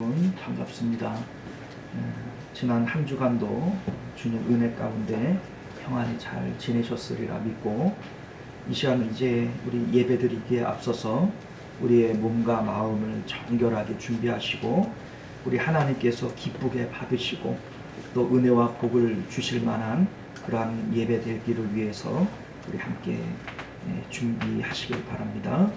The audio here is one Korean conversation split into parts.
반갑습니다. 지난 한 주간도 주님 은혜 가운데 평안히 잘 지내셨으리라 믿고, 이 시간은 이제 우리 예배드리기에 앞서서 우리의 몸과 마음을 정결하게 준비하시고 우리 하나님께서 기쁘게 받으시고 또 은혜와 복을 주실 만한 그러한 예배 되기를 위해서 우리 함께 준비하시길 바랍니다.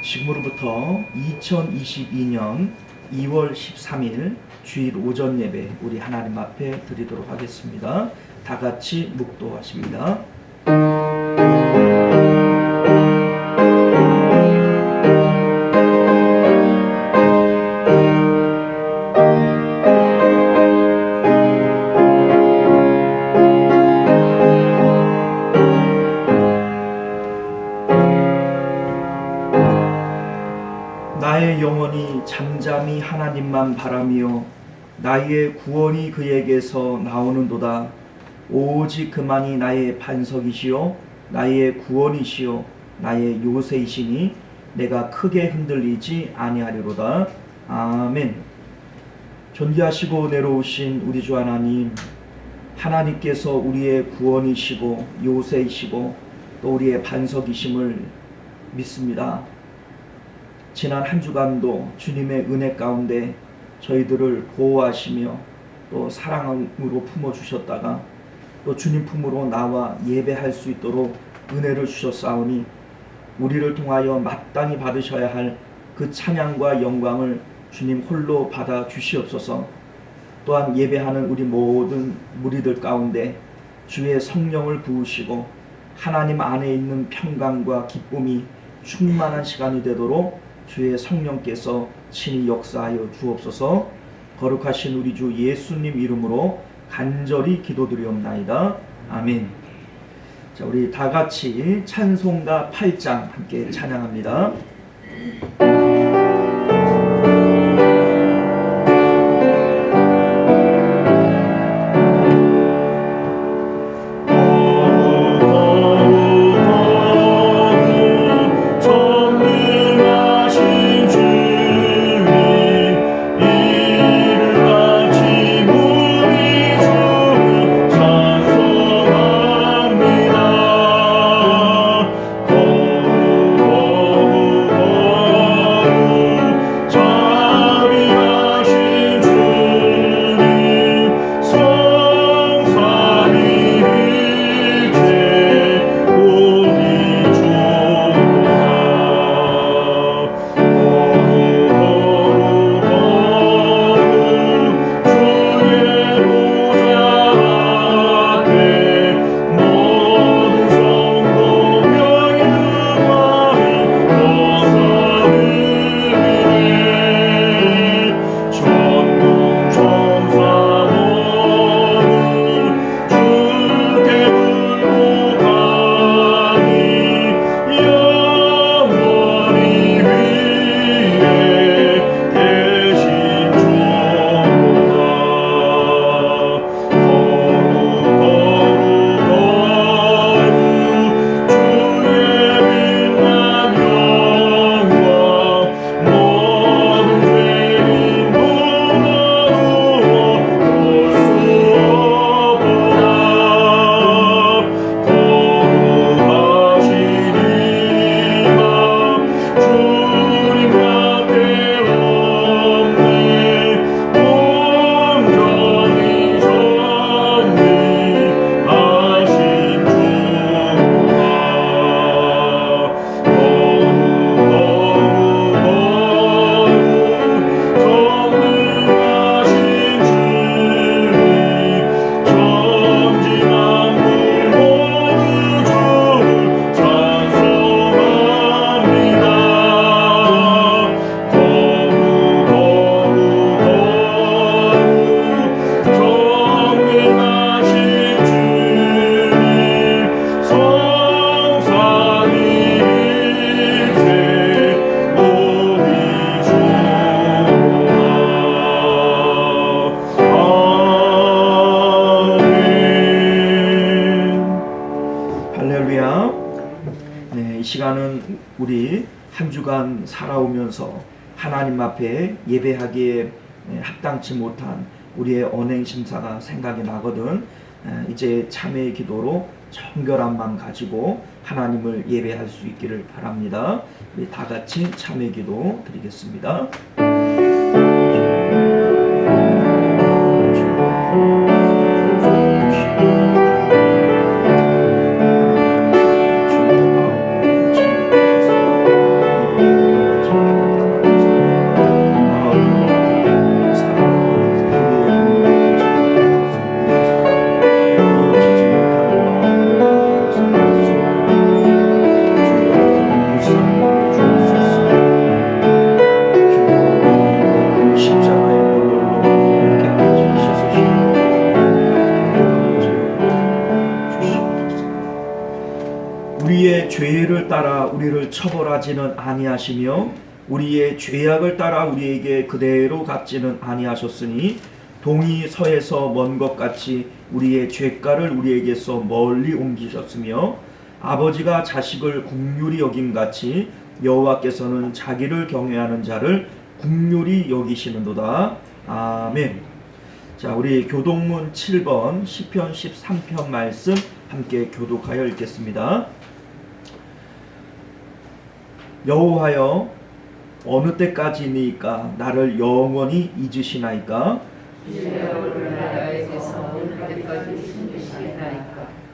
지금으로부터 2022년 2월 13일 주일 오전 예배 우리 하나님 앞에 드리도록 하겠습니다. 다 같이 묵도하십니다. 나의 영혼이 잠잠히 하나님만 바라며 나의 구원이 그에게서 나오는도다. 오직 그만이 나의 반석이시요 나의 구원이시요 나의 요새이시니 내가 크게 흔들리지 아니하리로다. 아멘. 존귀하시고 내려오신 우리 주 하나님, 하나님께서 우리의 구원이시고 요새이시고 또 우리의 반석이심을 믿습니다. 지난 한 주간도 주님의 은혜 가운데 저희들을 보호하시며 또 사랑으로 품어주셨다가 또 주님 품으로 나와 예배할 수 있도록 은혜를 주셨사오니 우리를 통하여 마땅히 받으셔야 할 그 찬양과 영광을 주님 홀로 받아 주시옵소서. 또한 예배하는 우리 모든 무리들 가운데 주의 성령을 부으시고 하나님 안에 있는 평강과 기쁨이 충만한 시간이 되도록 주의 성령께서 친히 역사하여 주옵소서. 거룩하신 우리 주 예수님 이름으로 간절히 기도드리옵나이다. 아멘. 자, 우리 다 같이 찬송가 8장 함께 찬양합니다. 시간은 우리 한 주간 살아오면서 하나님 앞에 예배하기에 합당치 못한 우리의 언행심사가 생각이 나거든. 이제 참회의 기도로 정결한 마음 가지고 하나님을 예배할 수 있기를 바랍니다. 우리 다 같이 참회 기도 드리겠습니다. 우리의 죄를 따라 우리를 처벌하지는 아니하시며 우리의 죄악을 따라 우리에게 그대로 갚지는 아니하셨으니 동이 서에서 먼 것 같이 우리의 죄가를 우리에게서 멀리 옮기셨으며 아버지가 자식을 긍휼히 여김같이 여호와께서는 자기를 경외하는 자를 긍휼히 여기시는도다. 아멘. 자, 우리 교독문 7번 시편 13편 말씀 함께 교독하여 읽겠습니다. 여호와여, 어느 때까지니까 나를 영원히 잊으시나이까?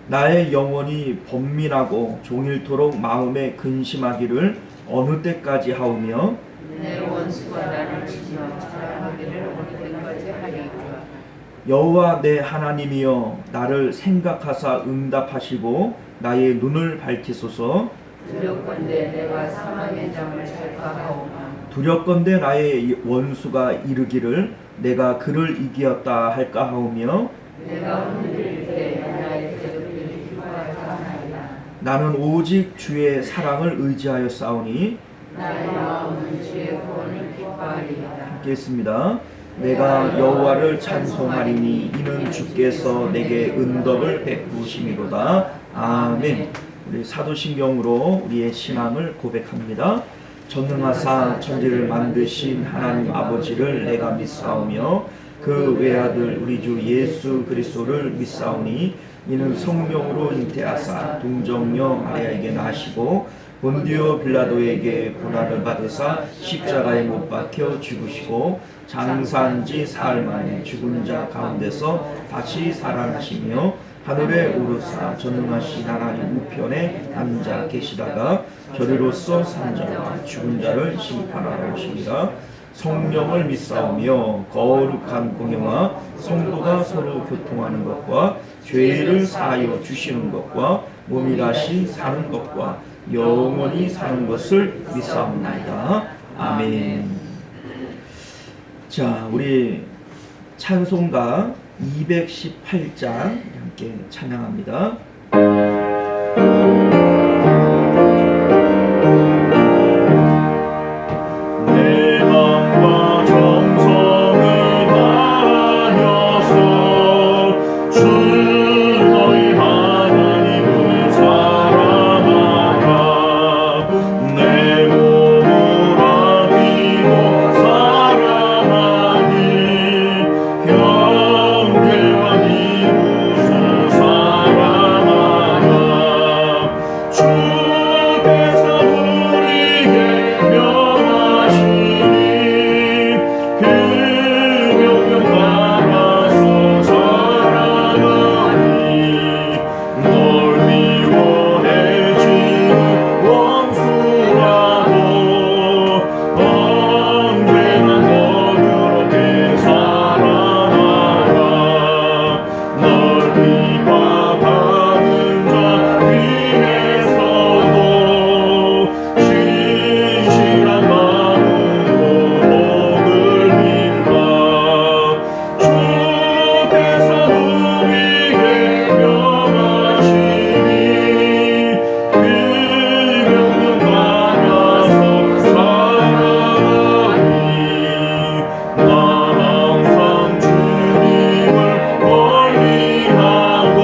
나의 영혼이 번민하고 종일토록 마음에 근심하기를 어느 때까지 하오며 내 원수가 나를 치며 자랑하기를 어느 때까지 하리까? 여호와 내 하나님이여, 나를 생각하사 응답하시고 나의 눈을 밝히소서. 두렵건대 내가 사망의 잠을 잘까 하오나 두렵건대 나의 원수가 이르기를 내가 그를 이기었다 할까 하오며 내가 흔들릴 때 나의 대적들이 기뻐할까 하나이다. 나는 오직 주의 사랑을 의지하여 싸우니 나의 마음은 주의 구원을 기뻐하리이다. 함께 했습니다. 내가 여호와를 찬송하리니 이는 주께서 내게 은덕을 베푸심이로다. 아멘. 우리 사도신경으로 우리의 신앙을 고백합니다. 전능하사 천지를 만드신 하나님 아버지를 내가 믿사오며 그 외아들 우리 주 예수 그리스도를 믿사오니 이는 성령으로 잉태하사 동정녀 마리아에게 나시고 본디오 빌라도에게 고난을 받으사 십자가에 못 박혀 죽으시고 장사한지 사흘 만에 죽은 자 가운데서 다시 살아나시며 하늘에 오르사 전능하신 하나님 우편에 앉아 계시다가 저리로서 산 자와 죽은 자를 심판하러 오시리라. 성령을 믿사오며 거룩한 공회와 성도가 서로 교통하는 것과 죄를 사하여 주시는 것과 몸이 다시 사는 것과 영원히 사는 것을 믿사옵나이다. 아멘. 자, 우리 찬송가 218장 함께 찬양합니다. 항상 주님을 멀리하고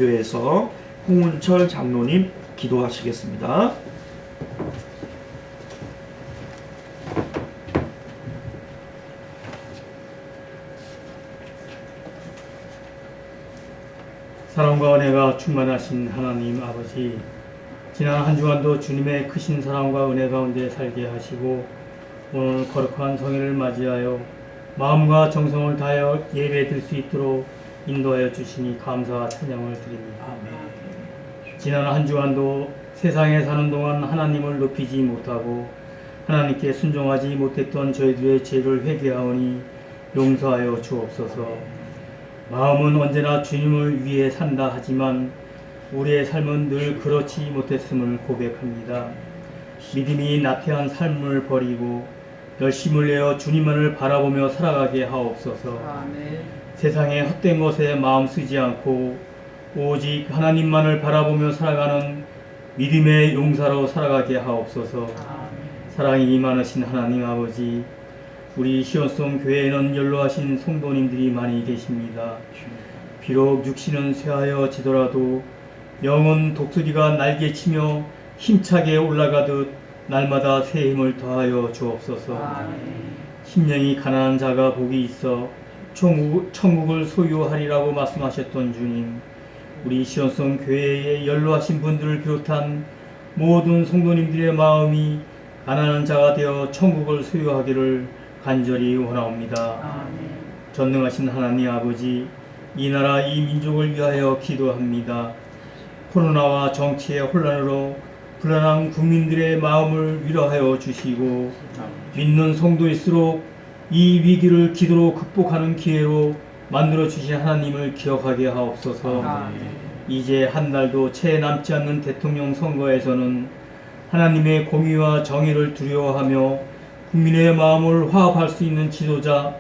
교회에서 홍은철 장로님 기도하시겠습니다. 사랑과 은혜가 충만하신 하나님 아버지, 지난 한 주간도 주님의 크신 사랑과 은혜 가운데 살게 하시고 오늘 거룩한 성회를 맞이하여 마음과 정성을 다하여 예배드릴 수 있도록 인도하여 주시니 감사와 찬양을 드립니다. 지난 한 주간도 세상에 사는 동안 하나님을 높이지 못하고 하나님께 순종하지 못했던 저희들의 죄를 회개하오니 용서하여 주옵소서. 마음은 언제나 주님을 위해 산다 하지만 우리의 삶은 늘 그렇지 못했음을 고백합니다. 믿음이 나태한 삶을 버리고 열심을 내어 주님만을 바라보며 살아가게 하옵소서. 아멘. 세상의 헛된 것에 마음 쓰지 않고 오직 하나님만을 바라보며 살아가는 믿음의 용사로 살아가게 하옵소서. 사랑이 많으신 하나님 아버지, 우리 시온송 교회에는 연로하신 성도님들이 많이 계십니다. 비록 육신은 쇠하여 지더라도 영은 독수리가 날개치며 힘차게 올라가듯 날마다 새 힘을 더하여 주옵소서. 심령이 가난한 자가 복이 있어 천국을 소유하리라고 말씀하셨던 주님, 우리 시온송 교회에 연로하신 분들을 비롯한 모든 성도님들의 마음이 가난한 자가 되어 천국을 소유하기를 간절히 원하옵니다. 전능하신 하나님 아버지, 이 나라 이 민족을 위하여 기도합니다. 코로나와 정치의 혼란으로 불안한 국민들의 마음을 위로하여 주시고 믿는 성도일수록 이 위기를 기도로 극복하는 기회로 만들어 주신 하나님을 기억하게 하옵소서. 이제 한 달도 채 남지 않는 대통령 선거에서는 하나님의 공의와 정의를 두려워하며 국민의 마음을 화합할 수 있는 지도자,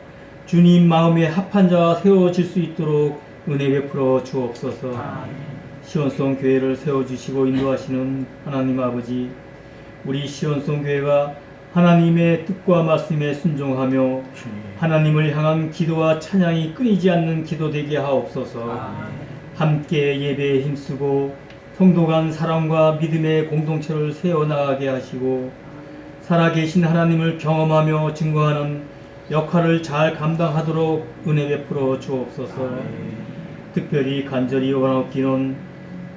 주님 마음에 합한 자가 세워질 수 있도록 은혜 베풀어 주옵소서. 시온송 교회를 세워주시고 인도하시는 하나님 아버지, 우리 시온송 교회가 하나님의 뜻과 말씀에 순종하며 하나님을 향한 기도와 찬양이 끊이지 않는 기도되게 하옵소서. 함께 예배에 힘쓰고 성도 간 사랑과 믿음의 공동체를 세워나가게 하시고 살아계신 하나님을 경험하며 증거하는 역할을 잘 감당하도록 은혜 베풀어 주옵소서. 특별히 간절히 원하옵기는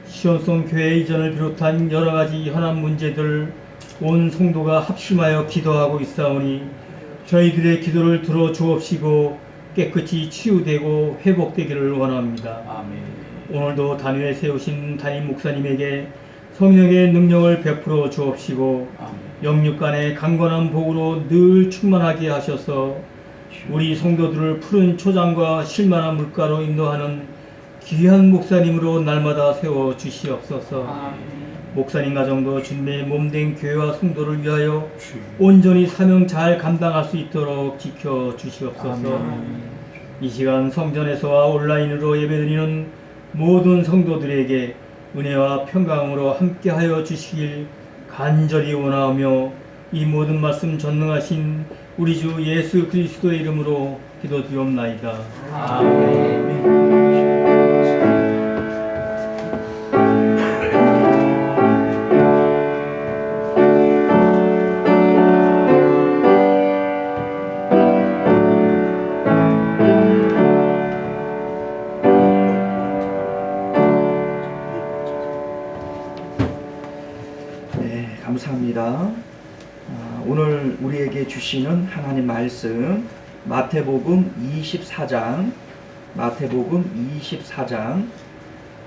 시온송 교회 이전을 비롯한 여러가지 현안 문제들 온 성도가 합심하여 기도하고 있사오니 저희들의 기도를 들어 주옵시고 깨끗이 치유되고 회복되기를 원합니다. 오늘도 단위에 세우신 담임 목사님에게 성령의 능력을 베풀어 주옵시고 영육간의 강건한 복으로 늘 충만하게 하셔서 우리 성도들을 푸른 초장과 실만한 물가로 인도하는 귀한 목사님으로 날마다 세워 주시옵소서. 목사님 가정도 주님의 몸된 교회와 성도를 위하여 온전히 사명 잘 감당할 수 있도록 지켜 주시옵소서. 이 시간 성전에서와 온라인으로 예배드리는 모든 성도들에게 은혜와 평강으로 함께하여 주시길 간절히 원하오며 이 모든 말씀 전능하신 우리 주 예수 그리스도의 이름으로 기도드리옵나이다. 아멘. 감사합니다. 오늘 우리에게 주시는 하나님 말씀 마태복음 24장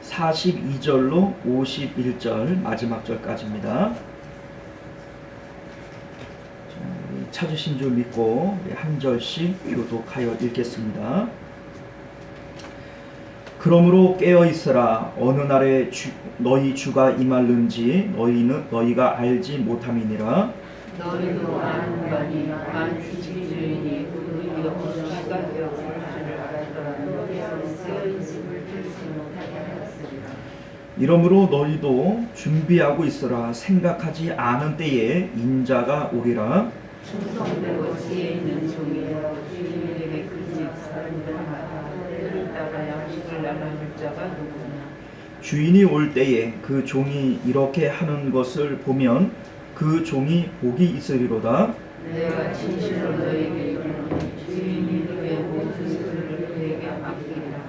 42절로 51절 마지막 절까지입니다. 찾으신 줄 믿고 한 절씩 교독하여 읽겠습니다. 그러므로 깨어있으라. 어느 날에 너희 주가 임할는지 너희가 알지 못함이니라. 너희도 아는 바니 만주 주인이 너희 없으시가 되어 줄 줄을 알았더라도 깨어있음을 들지 못하게 하였으리라. 이러므로 너희도 준비하고 있으라. 생각하지 않은 때에 인자가 오리라. 충성되고 지혜 있는 종이여 주님에게 그집 사람들마다 때를 따라 양식을 나눠줄 자가 누구냐. 주인이 올 때에 그 종이 이렇게 하는 것을 보면 그 종이 복이 있으리로다. 내가 진실로 너에게 이르노니 주인이 그의 모든 것을 그에게 맡기리라.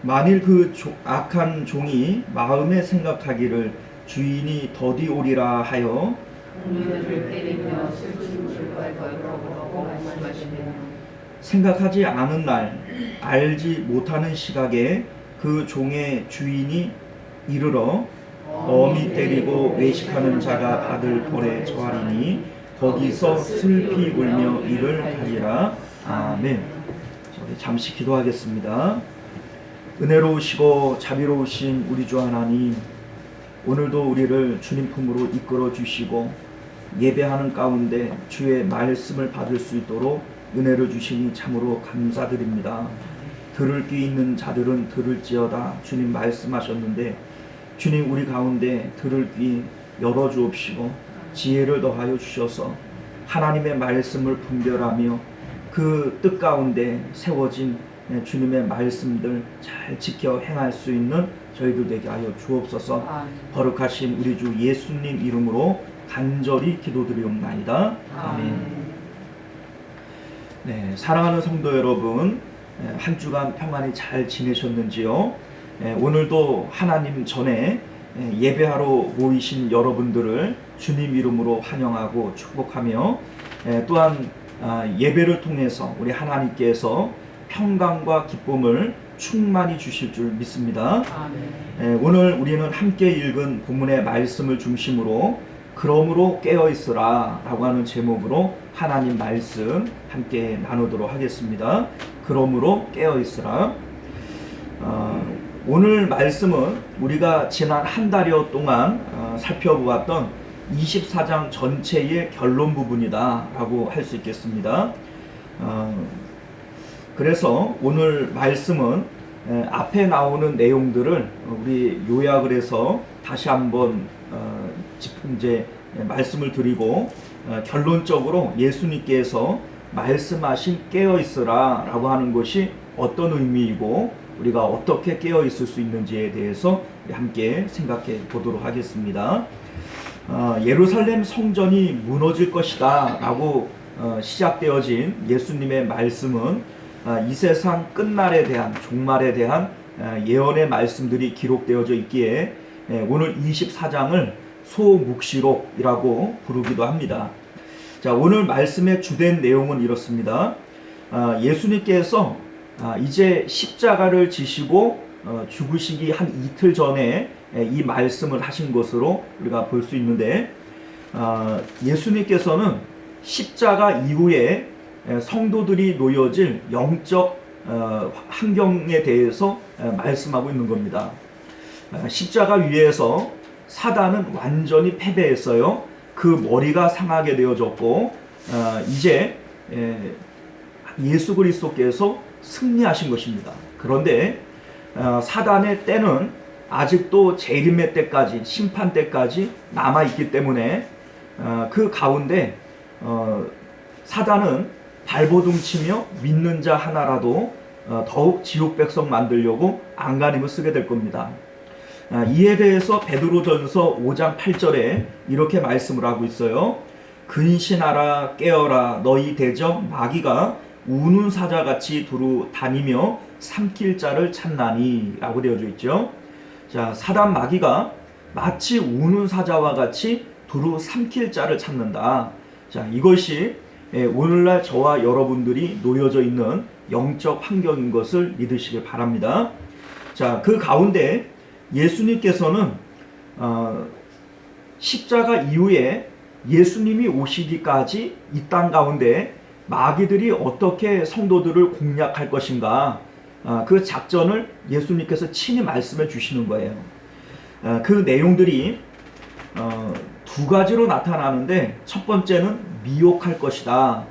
만일 그 악한 종이 마음에 생각하기를 주인이 더디 오리라 하여 동료들을 때리며 슬픈 줄과 벌거고 말씀하시며 생각하지 않은 날 알지 못하는 시각에 그 종의 주인이 이르러 어미 때리고 외식하는 자가 받을 벌에 처하리니 거기서 슬피 울며 이를 하리라. 아멘. 우리 잠시 기도하겠습니다. 은혜로우시고 자비로우신 우리 주 하나님, 오늘도 우리를 주님 품으로 이끌어 주시고 예배하는 가운데 주의 말씀을 받을 수 있도록 은혜를 주시니 참으로 감사드립니다. 들을 귀 있는 자들은 들을지어다 주님 말씀하셨는데, 주님 우리 가운데 들을 귀 열어주옵시고 지혜를 더하여 주셔서 하나님의 말씀을 분별하며 그 뜻 가운데 세워진 주님의 말씀들 잘 지켜 행할 수 있는 저희들 되게 하여 주옵소서. 거룩하신 우리 주 예수님 이름으로 간절히 기도드리옵나이다. 아멘. 네, 사랑하는 성도 여러분, 한 주간 평안히 잘 지내셨는지요? 오늘도 하나님 전에 예배하러 모이신 여러분들을 주님 이름으로 환영하고 축복하며 또한 예배를 통해서 우리 하나님께서 평강과 기쁨을 충만히 주실 줄 믿습니다. 오늘 우리는 함께 읽은 본문의 말씀을 중심으로 그러므로 깨어있으라 라고 하는 제목으로 하나님 말씀 함께 나누도록 하겠습니다. 그러므로 깨어있으라. 오늘 말씀은 우리가 지난 한 달여 동안 살펴보았던 24장 전체의 결론 부분이다 라고 할 수 있겠습니다. 그래서 오늘 말씀은 앞에 나오는 내용들을 우리 요약을 해서 다시 한번 이제 말씀을 드리고 결론적으로 예수님께서 말씀하신 깨어있으라 라고 하는 것이 어떤 의미이고 우리가 어떻게 깨어있을 수 있는지에 대해서 함께 생각해 보도록 하겠습니다. 예루살렘 성전이 무너질 것이다 라고 시작되어진 예수님의 말씀은 이 세상 끝날에 대한, 종말에 대한 예언의 말씀들이 기록되어져 있기에 오늘 24장을 소묵시록이라고 부르기도 합니다. 자, 오늘 말씀의 주된 내용은 이렇습니다. 예수님께서 이제 십자가를 지시고 죽으시기 한 이틀 전에 이 말씀을 하신 것으로 우리가 볼 수 있는데, 예수님께서는 십자가 이후에 성도들이 놓여질 영적 환경에 대해서 말씀하고 있는 겁니다. 십자가 위에서 사단은 완전히 패배했어요. 그 머리가 상하게 되어졌고 이제 예수 그리스도께서 승리하신 것입니다. 그런데 사단의 때는 아직도 재림의 때까지, 심판 때까지 남아있기 때문에 그 가운데 사단은 발버둥치며 믿는 자 하나라도 더욱 지옥 백성 만들려고 안간힘을 쓰게 될 겁니다. 이에 대해서 베드로전서 5장 8절에 이렇게 말씀을 하고 있어요. 근신하라 깨어라 너희 대적 마귀가 우는 사자같이 두루 다니며 삼킬 자를 찾나니 라고 되어져 있죠. 자, 사단 마귀가 마치 우는 사자와 같이 두루 삼킬 자를 찾는다. 자, 이것이 오늘날 저와 여러분들이 놓여져 있는 영적 환경인 것을 믿으시길 바랍니다. 자, 그 가운데 예수님께서는 십자가 이후에 예수님이 오시기까지 이 땅 가운데 마귀들이 어떻게 성도들을 공략할 것인가, 그 작전을 예수님께서 친히 말씀해 주시는 거예요. 그 내용들이 두 가지로 나타나는데, 첫 번째는 미혹할 것이다,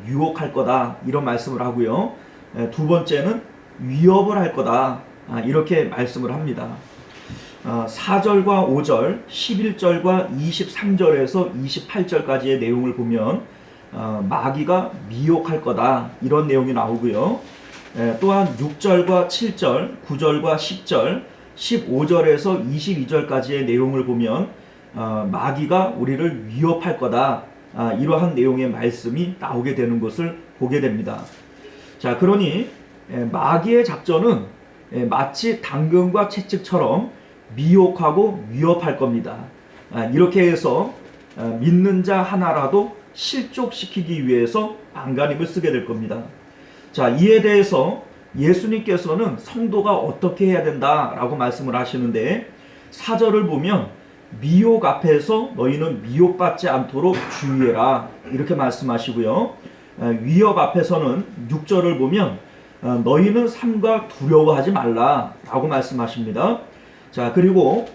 유혹할 거다 이런 말씀을 하고요. 두 번째는 위협을 할 거다, 이렇게 말씀을 합니다. 4절과 5절, 11절과 23절에서 28절까지의 내용을 보면 마귀가 미혹할 거다 이런 내용이 나오고요. 또한 6절과 7절, 9절과 10절, 15절에서 22절까지의 내용을 보면 마귀가 우리를 위협할 거다, 이러한 내용의 말씀이 나오게 되는 것을 보게 됩니다. 자, 그러니 마귀의 작전은 마치 당근과 채찍처럼 미혹하고 위협할 겁니다. 이렇게 해서 믿는 자 하나라도 실족시키기 위해서 안간힘을 쓰게 될 겁니다. 자, 이에 대해서 예수님께서는 성도가 어떻게 해야 된다라고 말씀을 하시는데, 4절을 보면 미혹 앞에서 너희는 미혹받지 않도록 주의해라, 이렇게 말씀하시고요. 위협 앞에서는 6절을 보면 너희는 삼가 두려워하지 말라라고 말씀하십니다. 자, 그리고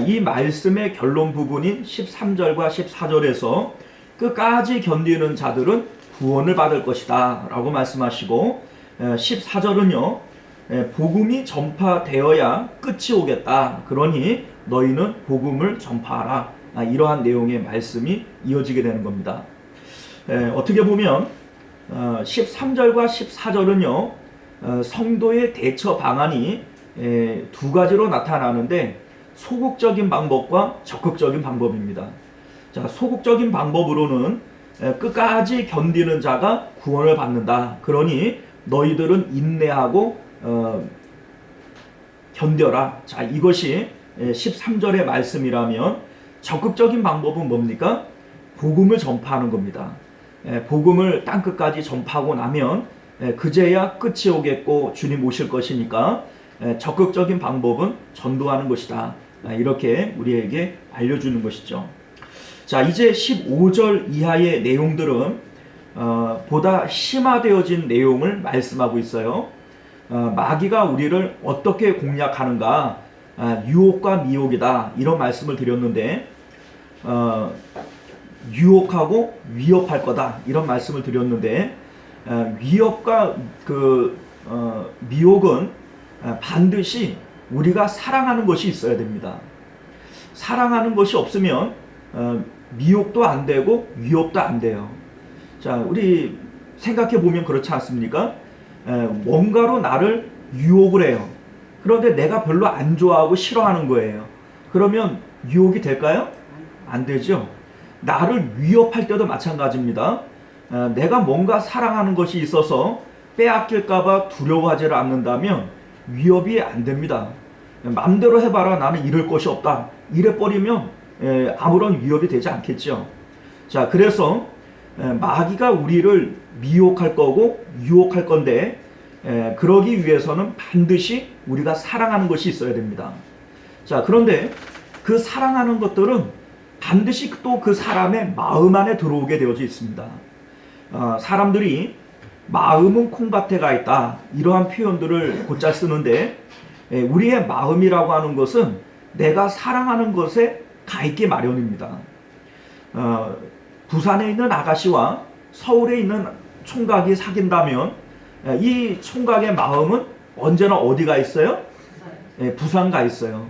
이 말씀의 결론 부분인 13절과 14절에서 끝까지 견디는 자들은 구원을 받을 것이다 라고 말씀하시고, 14절은요, 복음이 전파되어야 끝이 오겠다, 그러니 너희는 복음을 전파하라, 이러한 내용의 말씀이 이어지게 되는 겁니다. 어떻게 보면 13절과 14절은요, 성도의 대처 방안이 두 가지로 나타나는데, 소극적인 방법과 적극적인 방법입니다. 자, 소극적인 방법으로는 끝까지 견디는 자가 구원을 받는다, 그러니 너희들은 인내하고 견뎌라. 자, 이것이 13절의 말씀이라면, 적극적인 방법은 뭡니까? 복음을 전파하는 겁니다. 복음을 땅끝까지 전파하고 나면 그제야 끝이 오겠고 주님 오실 것이니까 적극적인 방법은 전도하는 것이다, 이렇게 우리에게 알려주는 것이죠. 자, 이제 15절 이하의 내용들은 보다 심화되어진 내용을 말씀하고 있어요. 마귀가 우리를 어떻게 공략하는가, 유혹과 미혹이다, 이런 말씀을 드렸는데, 유혹하고 위협할 거다, 이런 말씀을 드렸는데, 위협과 미혹은 반드시 우리가 사랑하는 것이 있어야 됩니다. 사랑하는 것이 없으면 미혹도 안 되고 위협도 안 돼요. 자, 우리 생각해 보면 그렇지 않습니까? 뭔가로 나를 유혹을 해요. 그런데 내가 별로 안 좋아하고 싫어하는 거예요. 그러면 유혹이 될까요? 안 되죠. 나를 위협할 때도 마찬가지입니다. 내가 뭔가 사랑하는 것이 있어서 빼앗길까봐 두려워하지 않는다면 위협이 안 됩니다. 마음대로 해봐라, 나는 이럴 것이 없다, 이래버리면 아무런 위협이 되지 않겠죠. 자, 그래서 마귀가 우리를 미혹할 거고 유혹할 건데, 그러기 위해서는 반드시 우리가 사랑하는 것이 있어야 됩니다. 자, 그런데 그 사랑하는 것들은 반드시 또 그 사람의 마음 안에 들어오게 되어져 있습니다. 사람들이 마음은 콩밭에 가 있다, 이러한 표현들을 곧잘 쓰는데, 우리의 마음이라고 하는 것은 내가 사랑하는 것에 가 있기 마련입니다. 부산에 있는 아가씨와 서울에 있는 총각이 사귄다면 이 총각의 마음은 언제나 어디가 있어요? 부산 가 있어요.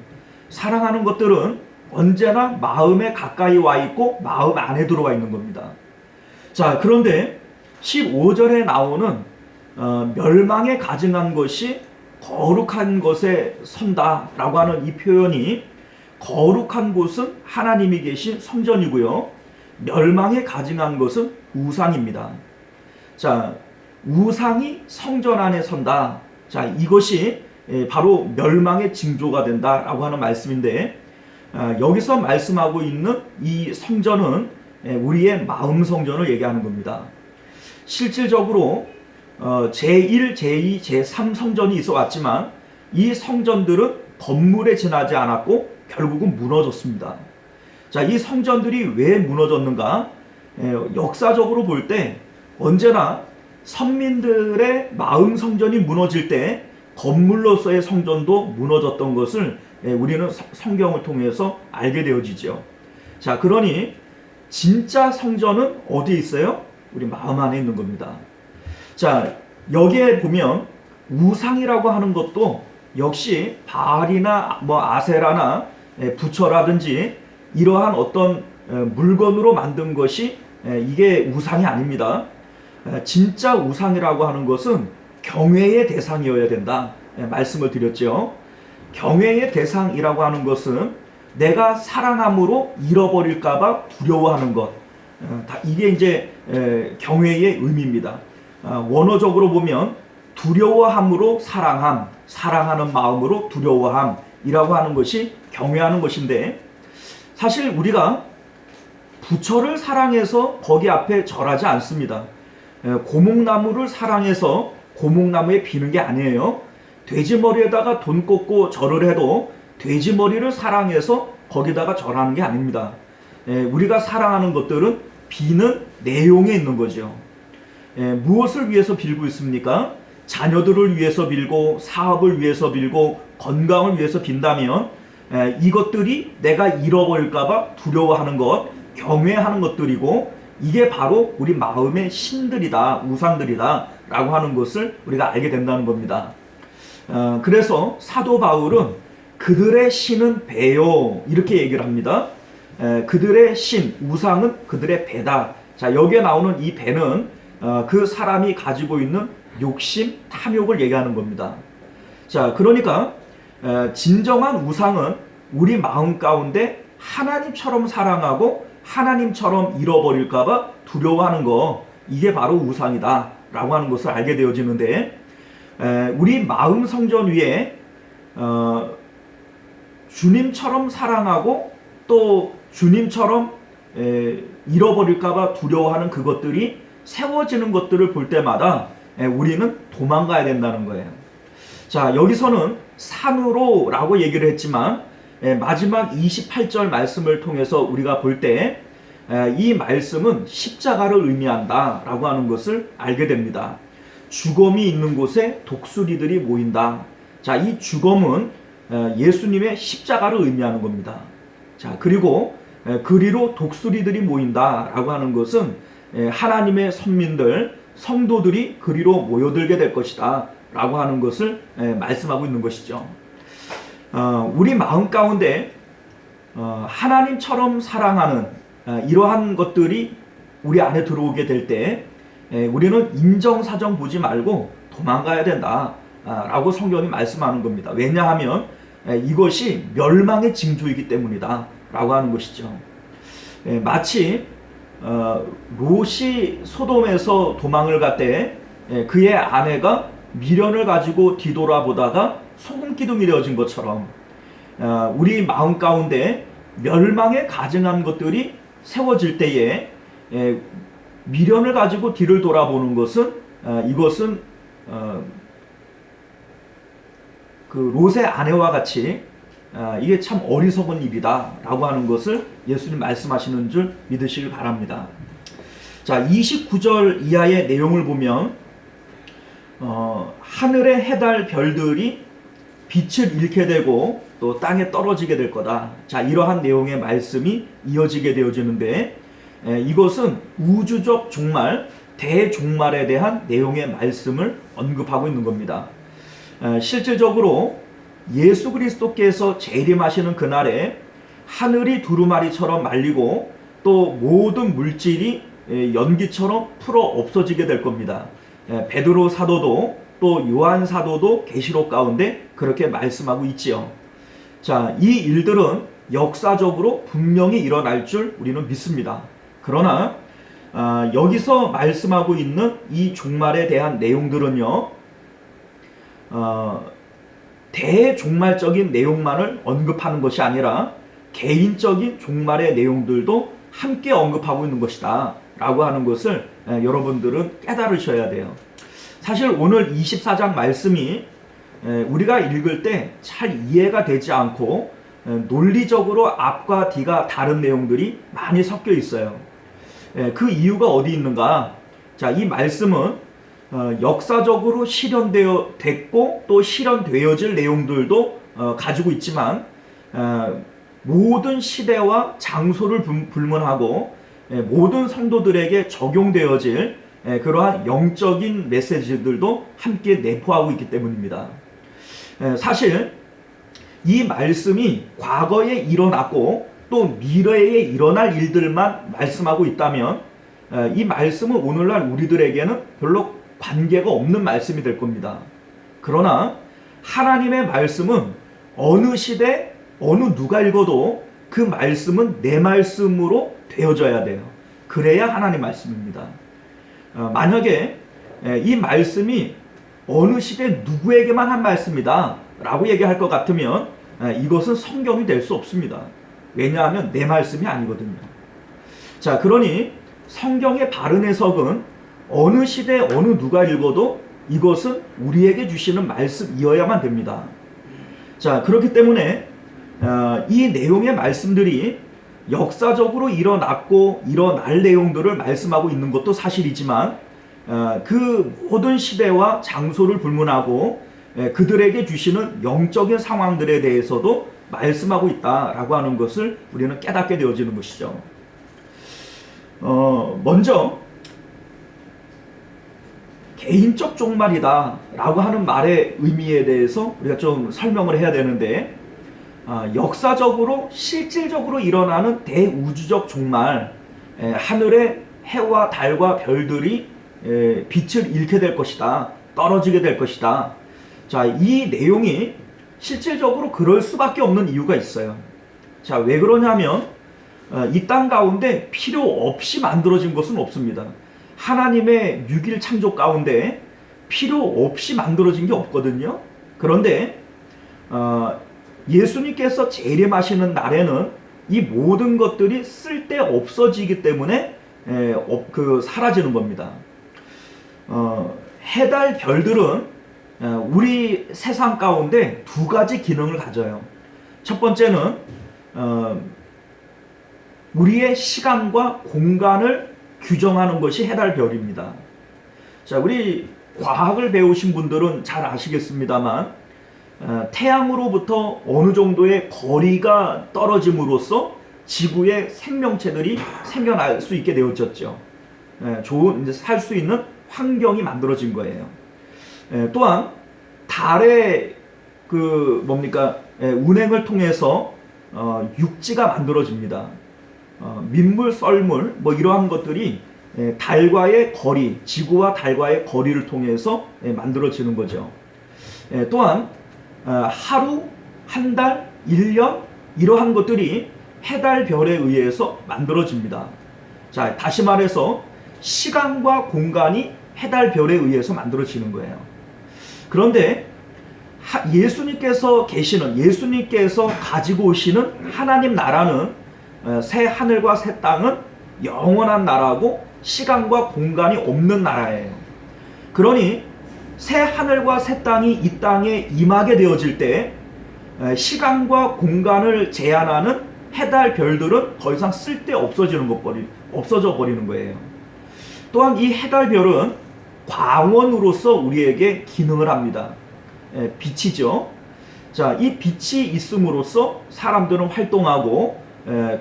사랑하는 것들은 언제나 마음에 가까이 와 있고 마음 안에 들어와 있는 겁니다. 자, 그런데 15절에 나오는 멸망에 가증한 것이 거룩한 것에 선다라고 하는 이 표현이, 거룩한 곳은 하나님이 계신 성전이고요, 멸망에 가증한 것은 우상입니다. 자, 우상이 성전 안에 선다. 자, 이것이 바로 멸망의 징조가 된다라고 하는 말씀인데, 여기서 말씀하고 있는 이 성전은 우리의 마음 성전을 얘기하는 겁니다. 실질적으로 제1, 제2, 제3 성전이 있어 왔지만 이 성전들은 건물에 지나지 않았고 결국은 무너졌습니다. 자, 이 성전들이 왜 무너졌는가? 역사적으로 볼 때 언제나 선민들의 마음 성전이 무너질 때 건물로서의 성전도 무너졌던 것을 우리는 성경을 통해서 알게 되어지죠. 자, 그러니 진짜 성전은 어디에 있어요? 우리 마음 안에 있는 겁니다. 자, 여기에 보면 우상이라고 하는 것도 역시 바알이나 아세라나 부처라든지 이러한 어떤 물건으로 만든 것이 이게 우상이 아닙니다. 진짜 우상이라고 하는 것은 경외의 대상이어야 된다 말씀을 드렸죠. 경외의 대상이라고 하는 것은 내가 사랑함으로 잃어버릴까봐 두려워하는 것, 이게 이제 경외의 의미입니다. 원어적으로 보면 두려워함으로 사랑함, 사랑하는 마음으로 두려워함이라고 하는 것이 경외하는 것인데, 사실 우리가 부처를 사랑해서 거기 앞에 절하지 않습니다. 고목나무를 사랑해서 고목나무에 비는 게 아니에요. 돼지머리에다가 돈 꽂고 절을 해도 돼지머리를 사랑해서 거기다가 절하는 게 아닙니다. 우리가 사랑하는 것들은 비는 내용에 있는 거죠. 무엇을 위해서 빌고 있습니까? 자녀들을 위해서 빌고, 사업을 위해서 빌고, 건강을 위해서 빈다면 이것들이 내가 잃어버릴까봐 두려워하는 것, 경외하는 것들이고, 이게 바로 우리 마음의 신들이다, 우상들이다 라고 하는 것을 우리가 알게 된다는 겁니다. 그래서 사도 바울은 그들의 신은 배요, 이렇게 얘기를 합니다. 그들의 신, 우상은 그들의 배다. 자, 여기에 나오는 이 배는 그 사람이 가지고 있는 욕심, 탐욕을 얘기하는 겁니다. 자, 그러니까 진정한 우상은 우리 마음 가운데 하나님처럼 사랑하고 하나님처럼 잃어버릴까봐 두려워하는 거, 이게 바로 우상이다 라고 하는 것을 알게 되어지는데, 우리 마음 성전 위에 주님처럼 사랑하고 또 주님처럼 잃어버릴까봐 두려워하는 그것들이 세워지는 것들을 볼 때마다 우리는 도망가야 된다는 거예요. 자, 여기서는 산으로 라고 얘기를 했지만 마지막 28절 말씀을 통해서 우리가 볼 때 이 말씀은 십자가를 의미한다 라고 하는 것을 알게 됩니다. 죽음이 있는 곳에 독수리들이 모인다. 자, 이 죽음은 예수님의 십자가를 의미하는 겁니다. 자, 그리고 그리로 독수리들이 모인다 라고 하는 것은 하나님의 선민들, 성도들이 그리로 모여들게 될 것이다 라고 하는 것을 말씀하고 있는 것이죠. 우리 마음 가운데 하나님처럼 사랑하는 이러한 것들이 우리 안에 들어오게 될 때 우리는 인정사정 보지 말고 도망가야 된다 라고 성경이 말씀하는 겁니다. 왜냐하면 이것이 멸망의 징조이기 때문이다 라고 하는 것이죠. 마치 롯이 소돔에서 도망을 갈 때 그의 아내가 미련을 가지고 뒤돌아보다가 소금기둥이 되어진 것처럼 우리 마음 가운데 멸망에 가증한 것들이 세워질 때에 미련을 가지고 뒤를 돌아보는 것은 이것은 그 롯의 아내와 같이 이게 참 어리석은 일이다 라고 하는 것을 예수님 말씀하시는 줄 믿으시길 바랍니다. 자, 29절 이하의 내용을 보면 하늘의 해달 별들이 빛을 잃게 되고 또 땅에 떨어지게 될 거다. 자, 이러한 내용의 말씀이 이어지게 되어지는데 이것은 우주적 종말, 대종말에 대한 내용의 말씀을 언급하고 있는 겁니다. 실질적으로 예수 그리스도께서 재림하시는 그날에 하늘이 두루마리처럼 말리고 또 모든 물질이 연기처럼 풀어 없어지게 될 겁니다. 베드로 사도도 또 요한 사도도 계시록 가운데 그렇게 말씀하고 있지요. 자, 이 일들은 역사적으로 분명히 일어날 줄 우리는 믿습니다. 그러나 여기서 말씀하고 있는 이 종말에 대한 내용들은요, 대종말적인 내용만을 언급하는 것이 아니라 개인적인 종말의 내용들도 함께 언급하고 있는 것이다 라고 하는 것을 여러분들은 깨달으셔야 돼요. 사실 오늘 24장 말씀이 우리가 읽을 때 잘 이해가 되지 않고 논리적으로 앞과 뒤가 다른 내용들이 많이 섞여 있어요. 그 이유가 어디 있는가? 자, 이 말씀은 역사적으로 실현되어 됐고 또 실현되어질 내용들도 가지고 있지만 모든 시대와 장소를 불문하고 모든 성도들에게 적용되어질 그러한 영적인 메시지들도 함께 내포하고 있기 때문입니다. 사실 이 말씀이 과거에 일어났고 또 미래에 일어날 일들만 말씀하고 있다면 이 말씀은 오늘날 우리들에게는 별로 관계가 없는 말씀이 될 겁니다. 그러나 하나님의 말씀은 어느 시대 어느 누가 읽어도 그 말씀은 내 말씀으로 되어져야 돼요. 그래야 하나님 말씀입니다. 만약에 이 말씀이 어느 시대 누구에게만 한 말씀이다 라고 얘기할 것 같으면 이것은 성경이 될 수 없습니다. 왜냐하면 내 말씀이 아니거든요. 자, 그러니 성경의 바른 해석은 어느 시대 어느 누가 읽어도 이것은 우리에게 주시는 말씀이어야만 됩니다. 자, 그렇기 때문에 이 내용의 말씀들이 역사적으로 일어났고 일어날 내용들을 말씀하고 있는 것도 사실이지만 그 모든 시대와 장소를 불문하고 그들에게 주시는 영적인 상황들에 대해서도 말씀하고 있다라고 하는 것을 우리는 깨닫게 되어지는 것이죠. 먼저 개인적 종말이다 라고 하는 말의 의미에 대해서 우리가 좀 설명을 해야 되는데, 역사적으로 실질적으로 일어나는 대우주적 종말, 하늘의 해와 달과 별들이 빛을 잃게 될 것이다, 떨어지게 될 것이다. 자, 이 내용이 실질적으로 그럴 수밖에 없는 이유가 있어요. 자, 왜 그러냐면 이 땅 가운데 필요 없이 만들어진 것은 없습니다. 하나님의 6일 창조 가운데 필요 없이 만들어진 게 없거든요. 그런데 예수님께서 재림하시는 날에는 이 모든 것들이 쓸데 없어지기 때문에 사라지는 겁니다. 해달 별들은 우리 세상 가운데 두 가지 기능을 가져요. 첫 번째는 우리의 시간과 공간을 규정하는 것이 해달별입니다. 자, 우리 과학을 배우신 분들은 잘 아시겠습니다만 태양으로부터 어느 정도의 거리가 떨어짐으로써 지구의 생명체들이 생겨날 수 있게 되어졌죠. 좋은 이제 살 수 있는 환경이 만들어진 거예요. 또한 달의 운행을 통해서 육지가 만들어집니다. 민물, 썰물 이러한 것들이 달과의 거리, 지구와 달과의 거리를 통해서 만들어지는 거죠. 또한 하루, 한 달, 1년 이러한 것들이 해달 별에 의해서 만들어집니다. 자, 다시 말해서 시간과 공간이 해달 별에 의해서 만들어지는 거예요. 그런데 예수님께서 가지고 오시는 하나님 나라는 새 하늘과 새 땅은 영원한 나라고 시간과 공간이 없는 나라예요. 그러니 새 하늘과 새 땅이 이 땅에 임하게 되어질 때 시간과 공간을 제한하는 해달 별들은 더 이상 쓸데 없어져 버리는 거예요. 또한 이 해달 별은 광원으로서 우리에게 기능을 합니다. 빛이죠. 자, 이 빛이 있음으로써 사람들은 활동하고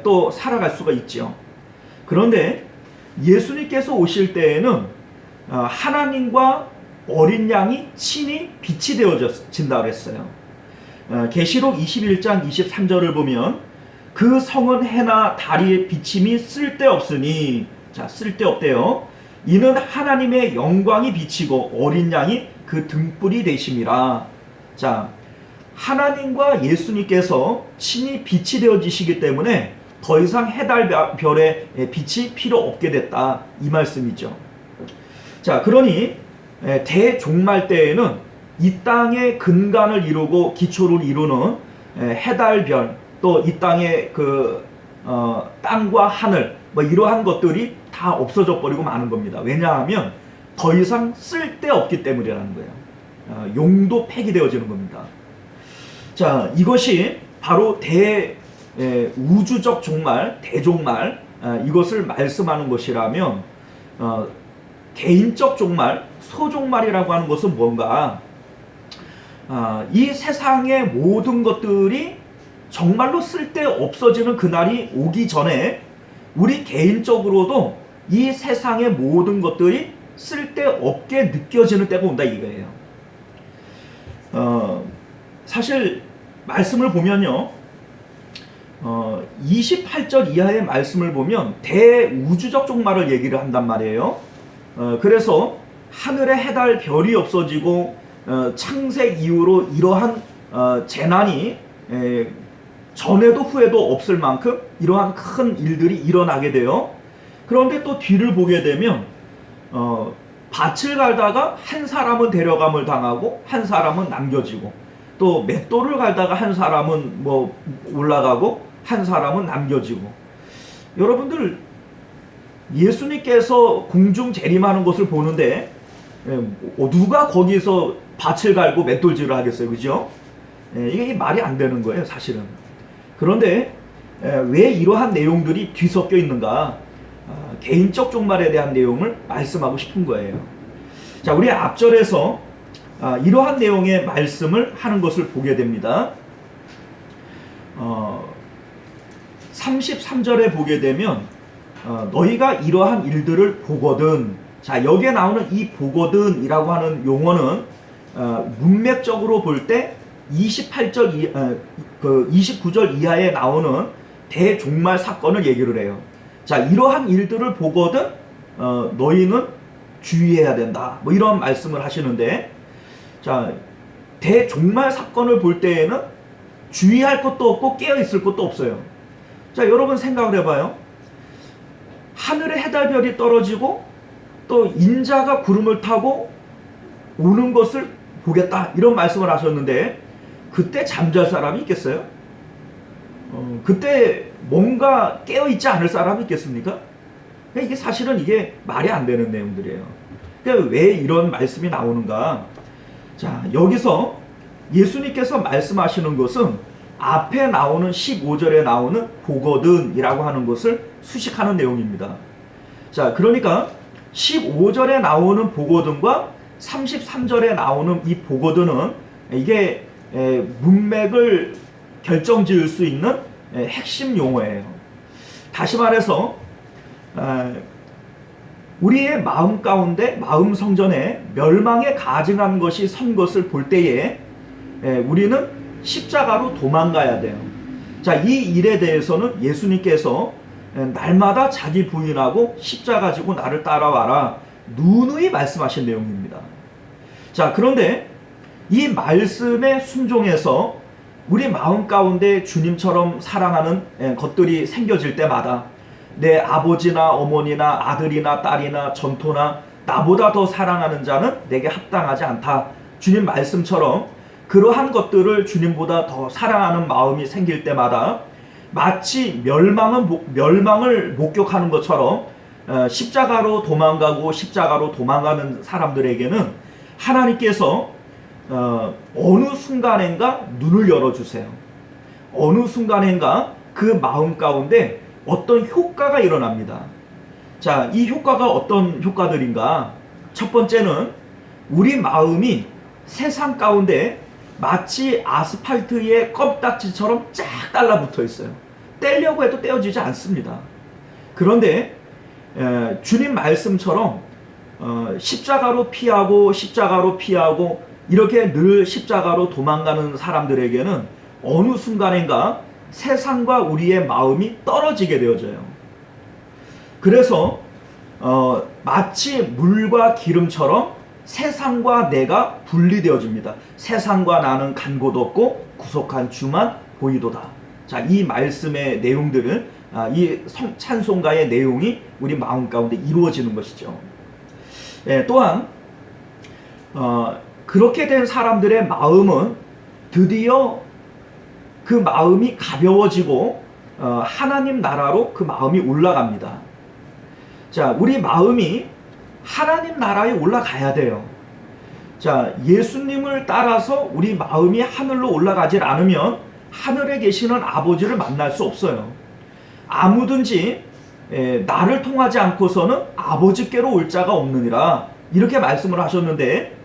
또 살아갈 수가 있죠. 그런데 예수님께서 오실 때에는 하나님과 어린 양이 친히 빛이 되어진다고 했어요. 계시록 21장 23절을 보면 그 성은 해나 달이 비침이 쓸데없으니, 자, 쓸데없대요. 이는 하나님의 영광이 비치고 어린 양이 그 등불이 되심이라. 자, 하나님과 예수님께서 친히 빛이 되어지시기 때문에 더 이상 해달별의 빛이 필요 없게 됐다, 이 말씀이죠. 자, 그러니 대종말 때에는 이 땅의 근간을 이루고 기초를 이루는 해달별, 또 이 땅의 땅과 하늘 이러한 것들이 다 없어져 버리고 마는 겁니다. 왜냐하면 더 이상 쓸데없기 때문이라는 거예요. 용도 폐기되어지는 겁니다. 자, 이것이 바로 우주적 종말, 대종말, 이것을 말씀하는 것이라면 개인적 종말, 소종말이라고 하는 것은 뭔가, 이 세상의 모든 것들이 정말로 쓸데 없어지는 그날이 오기 전에 우리 개인적으로도 이 세상의 모든 것들이 쓸데없게 느껴지는 때가 온다, 이거예요. 사실 말씀을 보면요, 28절 이하의 말씀을 보면 대우주적 종말을 얘기를 한단 말이에요. 그래서 하늘에 해달 별이 없어지고 창세 이후로 이러한 재난이 전에도 후에도 없을 만큼 이러한 큰 일들이 일어나게 돼요. 그런데 또 뒤를 보게 되면 밭을 갈다가 한 사람은 데려감을 당하고 한 사람은 남겨지고, 또 맷돌을 갈다가 한 사람은 뭐 올라가고 한 사람은 남겨지고. 여러분들, 예수님께서 공중 재림하는 것을 보는데 누가 거기서 밭을 갈고 맷돌질을 하겠어요, 그죠? 이게 말이 안 되는 거예요, 사실은. 그런데 왜 이러한 내용들이 뒤섞여 있는가? 개인적 종말에 대한 내용을 말씀하고 싶은 거예요. 자, 우리 앞절에서 이러한 내용의 말씀을 하는 것을 보게 됩니다. 33절에 보게 되면 너희가 이러한 일들을 보거든. 자, 여기에 나오는 이 보거든이라고 하는 용어는 문맥적으로 볼 때 29절 이하에 나오는 대종말 사건을 얘기를 해요. 자, 이러한 일들을 보거든 너희는 주의해야 된다, 뭐 이런 말씀을 하시는데, 자, 대종말 사건을 볼 때에는 주의할 것도 없고 깨어있을 것도 없어요. 자, 여러분 생각을 해봐요. 하늘에 해달별이 떨어지고 또 인자가 구름을 타고 오는 것을 보겠다, 이런 말씀을 하셨는데 그때 잠잘 사람이 있겠어요? 그때 뭔가 깨어있지 않을 사람이 있겠습니까? 이게 사실은 이게 말이 안 되는 내용들이에요. 그러니까 왜 이런 말씀이 나오는가? 자, 여기서 예수님께서 말씀하시는 것은 앞에 나오는 15절에 나오는 보거든이라고 하는 것을 수식하는 내용입니다. 자, 그러니까 15절에 나오는 보거든과 33절에 나오는 이 보거든은 이게 문맥을 결정지을 수 있는 핵심 용어예요. 다시 말해서 우리의 마음 가운데, 마음 성전에 멸망에 가증한 것이 선 것을 볼 때에 우리는 십자가로 도망가야 돼요. 자, 이 일에 대해서는 예수님께서 날마다 자기 부인하고 십자가 지고 나를 따라와라, 누누이 말씀하신 내용입니다. 자, 그런데 이 말씀에 순종해서 우리 마음 가운데 주님처럼 사랑하는 것들이 생겨질 때마다 내 아버지나 어머니나 아들이나 딸이나 전토나 나보다 더 사랑하는 자는 내게 합당하지 않다, 주님 말씀처럼 그러한 것들을 주님보다 더 사랑하는 마음이 생길 때마다 마치 멸망을 목격하는 것처럼 십자가로 도망가고 십자가로 도망가는 사람들에게는 하나님께서 어느 순간인가 눈을 열어주세요. 어느 순간인가 그 마음 가운데 어떤 효과가 일어납니다. 자, 이 효과가 어떤 효과들인가? 첫 번째는 우리 마음이 세상 가운데 마치 아스팔트의 껌딱지처럼 쫙 달라붙어 있어요. 떼려고 해도 떼어지지 않습니다. 그런데 주님 말씀처럼 십자가로 피하고 이렇게 늘 십자가로 도망가는 사람들에게는 어느 순간인가 세상과 우리의 마음이 떨어지게 되어져요. 그래서 마치 물과 기름처럼 세상과 내가 분리되어집니다. 세상과 나는 간 곳 없고 구속한 주만 보이도다. 자, 이 말씀의 내용들을, 이 찬송가의 내용이 우리 마음 가운데 이루어지는 것이죠. 또한 그렇게 된 사람들의 마음은 드디어 그 마음이 가벼워지고 하나님 나라로 그 마음이 올라갑니다. 자, 우리 마음이 하나님 나라에 올라가야 돼요. 자, 예수님을 따라서 우리 마음이 하늘로 올라가질 않으면 하늘에 계시는 아버지를 만날 수 없어요. 아무든지 나를 통하지 않고서는 아버지께로 올 자가 없느니라, 이렇게 말씀을 하셨는데,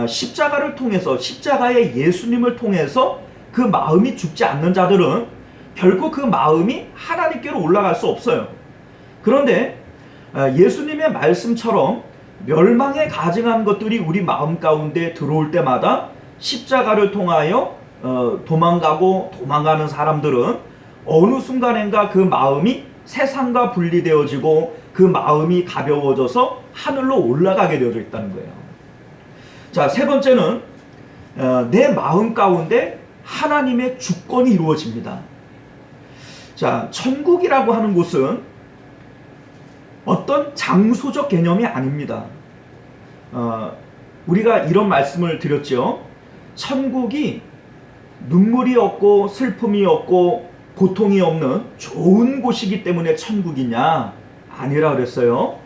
십자가를 통해서, 십자가의 예수님을 통해서 그 마음이 죽지 않는 자들은 결코 그 마음이 하나님께로 올라갈 수 없어요. 그런데 예수님의 말씀처럼 멸망에 가증한 것들이 우리 마음 가운데 들어올 때마다 십자가를 통하여 도망가는 사람들은 어느 순간인가 그 마음이 세상과 분리되어지고 그 마음이 가벼워져서 하늘로 올라가게 되어져 있다는 거예요. 자, 세 번째는 내 마음 가운데 하나님의 주권이 이루어집니다. 자, 천국이라고 하는 곳은 어떤 장소적 개념이 아닙니다. 우리가 이런 말씀을 드렸죠. 천국이 눈물이 없고 슬픔이 없고 고통이 없는 좋은 곳이기 때문에 천국이냐? 아니라 그랬어요.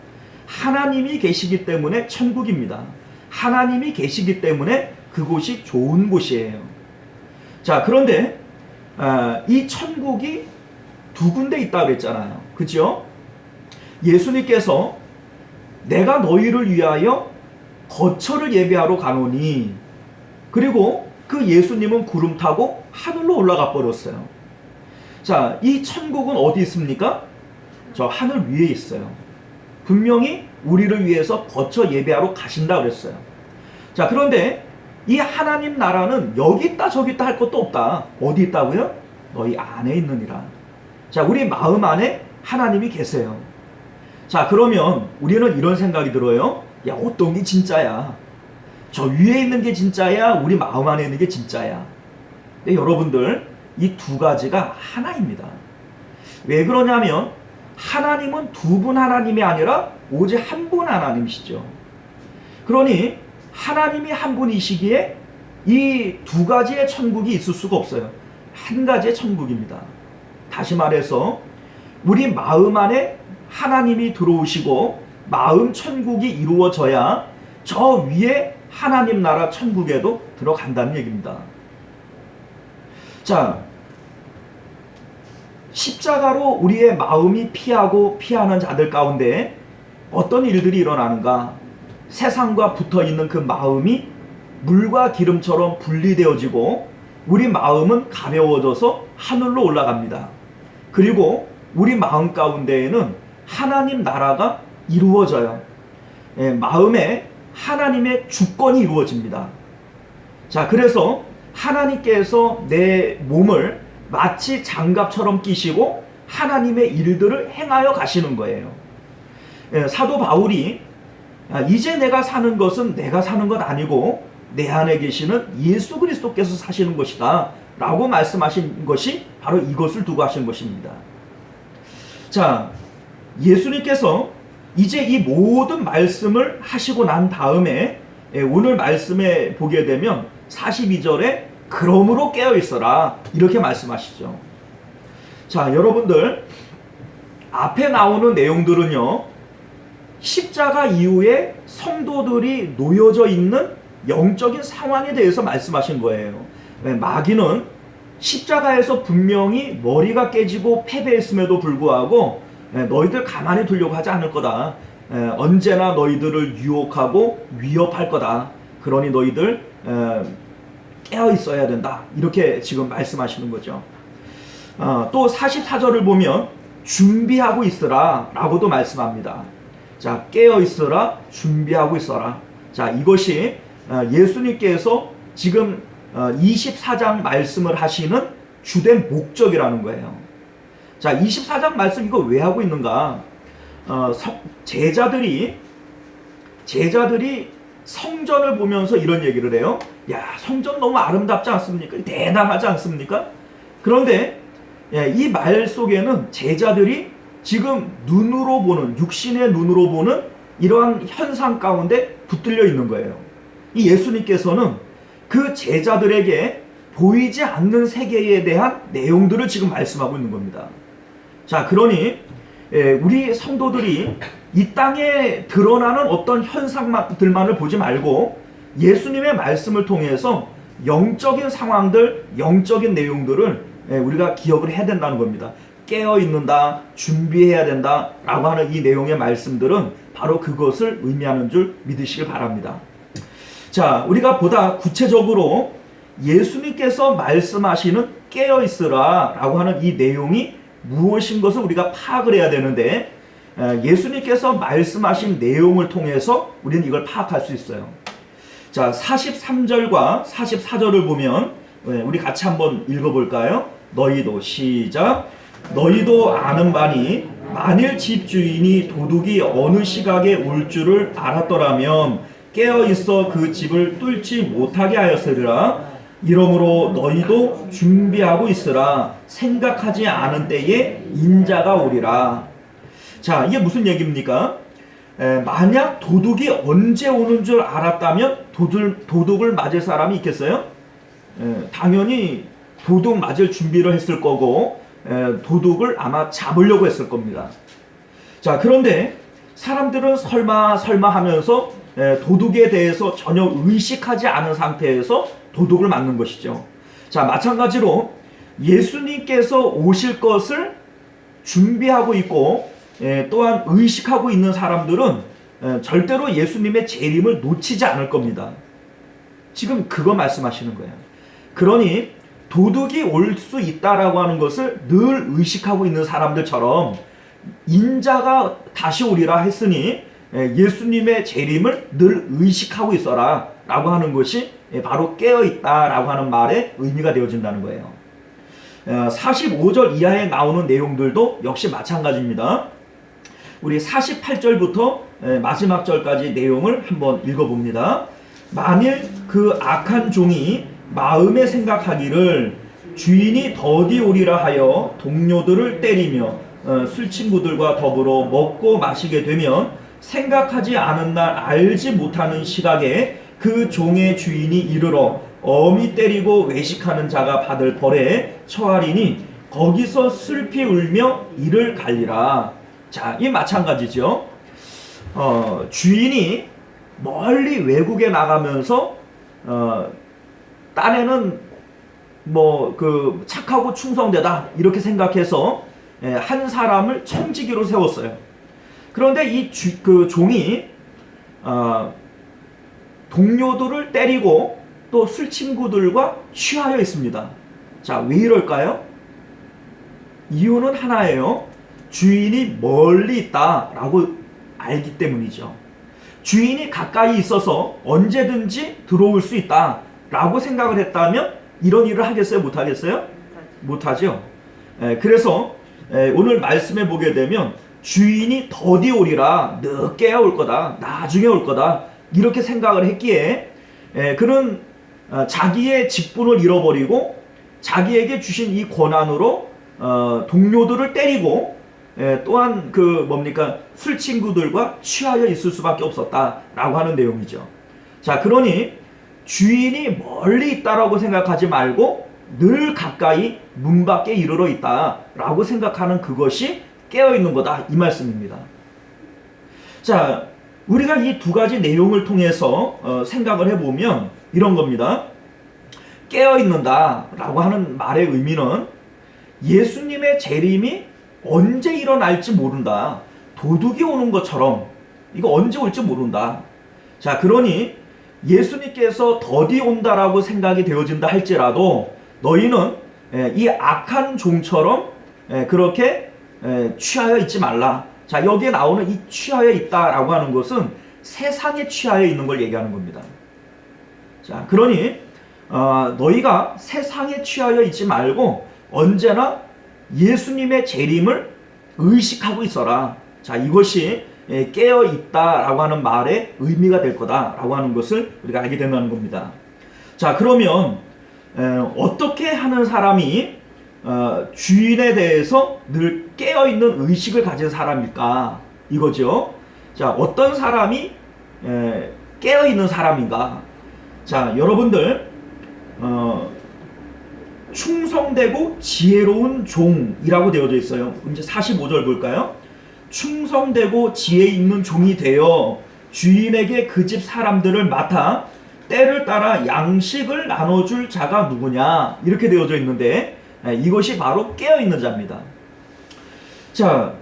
하나님이 계시기 때문에 천국입니다. 하나님이 계시기 때문에 그곳이 좋은 곳이에요. 자, 그런데 이 천국이 두 군데 있다고 그랬잖아요. 그죠? 예수님께서 내가 너희를 위하여 거처를 예비하러 가노니, 그리고 그 예수님은 구름 타고 하늘로 올라가 버렸어요. 자, 이 천국은 어디 있습니까? 저 하늘 위에 있어요. 분명히 우리를 위해서 거처 예배하러 가신다 그랬어요. 자, 그런데 이 하나님 나라는 여기 있다 저기 있다 할 것도 없다. 어디 있다고요? 너희 안에 있느니라. 자, 우리 마음 안에 하나님이 계세요. 자, 그러면 우리는 이런 생각이 들어요. 야, 어떤 게 진짜야? 저 위에 있는 게 진짜야? 우리 마음 안에 있는 게 진짜야? 근데 여러분들, 이 두 가지가 하나입니다. 왜 그러냐면 하나님은 두 분 하나님이 아니라 오직 한 분 하나님이시죠. 그러니 하나님이 한 분이시기에 이 두 가지의 천국이 있을 수가 없어요. 한 가지의 천국입니다. 다시 말해서 우리 마음 안에 하나님이 들어오시고 마음 천국이 이루어져야 저 위에 하나님 나라 천국에도 들어간다는 얘기입니다. 자, 십자가로 우리의 마음이 피하는 자들 가운데 어떤 일들이 일어나는가? 세상과 붙어있는 그 마음이 물과 기름처럼 분리되어지고 우리 마음은 가벼워져서 하늘로 올라갑니다. 그리고 우리 마음 가운데에는 하나님 나라가 이루어져요. 마음에 하나님의 주권이 이루어집니다. 자, 그래서 하나님께서 내 몸을 마치 장갑처럼 끼시고 하나님의 일들을 행하여 가시는 거예요. 사도 바울이 이제 내가 사는 것은 내가 사는 것 아니고 내 안에 계시는 예수 그리스도께서 사시는 것이다 라고 말씀하신 것이 바로 이것을 두고 하신 것입니다. 자, 예수님께서 이제 이 모든 말씀을 하시고 난 다음에 오늘 말씀에 보게 되면 42절에 그러므로 깨어있어라 이렇게 말씀하시죠. 자, 여러분들, 앞에 나오는 내용들은요, 십자가 이후에 성도들이 놓여져 있는 영적인 상황에 대해서 말씀하신 거예요. 마귀는 십자가에서 분명히 머리가 깨지고 패배했음에도 불구하고 너희들 가만히 두려고 하지 않을 거다. 언제나 너희들을 유혹하고 위협할 거다. 그러니 너희들 깨어 있어야 된다. 이렇게 지금 말씀하시는 거죠. 또 44절을 보면 준비하고 있으라 라고도 말씀합니다. 자, 깨어 있으라, 준비하고 있어라. 자, 이것이 예수님께서 지금 24장 말씀을 하시는 주된 목적이라는 거예요. 자, 24장 말씀 이거 왜 하고 있는가? 제자들이 성전을 보면서 이런 얘기를 해요. 야, 성전 너무 아름답지 않습니까? 대담하지 않습니까? 그런데 이 말 속에는 제자들이 지금 눈으로 보는, 육신의 눈으로 보는 이러한 현상 가운데 붙들려 있는 거예요. 이 예수님께서는 그 제자들에게 보이지 않는 세계에 대한 내용들을 지금 말씀하고 있는 겁니다. 자, 그러니 우리 성도들이 이 땅에 드러나는 어떤 현상들만을 보지 말고 예수님의 말씀을 통해서 영적인 상황들, 영적인 내용들을 우리가 기억을 해야 된다는 겁니다. 깨어 있는다, 준비해야 된다 라고 하는 이 내용의 말씀들은 바로 그것을 의미하는 줄 믿으시길 바랍니다. 자, 우리가 보다 구체적으로 예수님께서 말씀하시는 깨어 있으라 라고 하는 이 내용이 무엇인 것을 우리가 파악을 해야 되는데, 예수님께서 말씀하신 내용을 통해서 우리는 이걸 파악할 수 있어요. 자, 43절과 44절을 보면 우리 같이 한번 읽어볼까요? 너희도 시작. 너희도 아는 바니 만일 집주인이 도둑이 어느 시각에 올 줄을 알았더라면 깨어 있어 그 집을 뚫지 못하게 하였으리라. 이러므로 너희도 준비하고 있으라. 생각하지 않은 때에 인자가 오리라. 자, 이게 무슨 얘기입니까? 만약 도둑이 언제 오는 줄 알았다면 도둑을 맞을 사람이 있겠어요? 당연히 도둑 맞을 준비를 했을 거고 도둑을 아마 잡으려고 했을 겁니다. 자, 그런데 사람들은 설마 하면서 도둑에 대해서 전혀 의식하지 않은 상태에서 도둑을 맞는 것이죠. 자, 마찬가지로 예수님께서 오실 것을 준비하고 있고 또한 의식하고 있는 사람들은 절대로 예수님의 재림을 놓치지 않을 겁니다. 지금 그거 말씀하시는 거예요. 그러니 도둑이 올 수 있다라고 하는 것을 늘 의식하고 있는 사람들처럼 인자가 다시 오리라 했으니 예수님의 재림을 늘 의식하고 있어라 라고 하는 것이 바로 깨어있다 라고 하는 말의 의미가 되어진다는 거예요. 45절 이하에 나오는 내용들도 역시 마찬가지입니다. 우리 48절부터 마지막 절까지 내용을 한번 읽어봅니다. 만일 그 악한 종이 마음에 생각하기를 주인이 더디 오리라 하여 동료들을 때리며 술 친구들과 더불어 먹고 마시게 되면 생각하지 않은 날 알지 못하는 시각에 그 종의 주인이 이르러 엄히 때리고 외식하는 자가 받을 벌에 처하리니 거기서 슬피 울며 이를 갈리라. 자, 이 마찬가지죠. 주인이 멀리 외국에 나가면서 딴에는 착하고 충성되다 이렇게 생각해서 한 사람을 청지기로 세웠어요. 그런데 그 종이 동료들을 때리고 또 술 친구들과 취하여 있습니다. 자, 왜 이럴까요? 이유는 하나예요. 주인이 멀리 있다라고 알기 때문이죠. 주인이 가까이 있어서 언제든지 들어올 수 있다라고 생각을 했다면 이런 일을 하겠어요? 못하겠어요? 못하죠. 그래서 오늘 말씀해 보게 되면 주인이 더디 오리라, 늦게야 올 거다, 나중에 올 거다 이렇게 생각을 했기에 그는 자기의 직분을 잃어버리고 자기에게 주신 이 권한으로 동료들을 때리고 또한 술 친구들과 취하여 있을 수밖에 없었다라고 하는 내용이죠. 자, 그러니 주인이 멀리 있다라고 생각하지 말고 늘 가까이 문 밖에 이르러 있다라고 생각하는 그것이 깨어있는 거다 이 말씀입니다. 자, 우리가 이 두 가지 내용을 통해서 생각을 해보면 이런 겁니다. 깨어있는다 라고 하는 말의 의미는 예수님의 재림이 언제 일어날지 모른다. 도둑이 오는 것처럼 이거 언제 올지 모른다. 자, 그러니 예수님께서 더디 온다라고 생각이 되어진다 할지라도 너희는 이 악한 종처럼 그렇게 취하여 있지 말라. 자, 여기에 나오는 이 취하여 있다라고 하는 것은 세상에 취하여 있는 걸 얘기하는 겁니다. 자, 그러니 너희가 세상에 취하여 있지 말고 언제나 예수님의 재림을 의식하고 있어라. 자, 이것이 깨어 있다라고 하는 말의 의미가 될 거다라고 하는 것을 우리가 알게 된다는 겁니다. 자, 그러면 어떻게 하는 사람이 주인에 대해서 늘 깨어있는 의식을 가진 사람일까 이거죠. 자, 어떤 사람이 깨어있는 사람인가. 자, 여러분들 충성되고 지혜로운 종이라고 되어져 있어요. 이제 45절 볼까요? 충성되고 지혜 있는 종이 되어 주인에게 그 집 사람들을 맡아 때를 따라 양식을 나눠줄 자가 누구냐 이렇게 되어져 있는데 이것이 바로 깨어있는 자입니다. 자,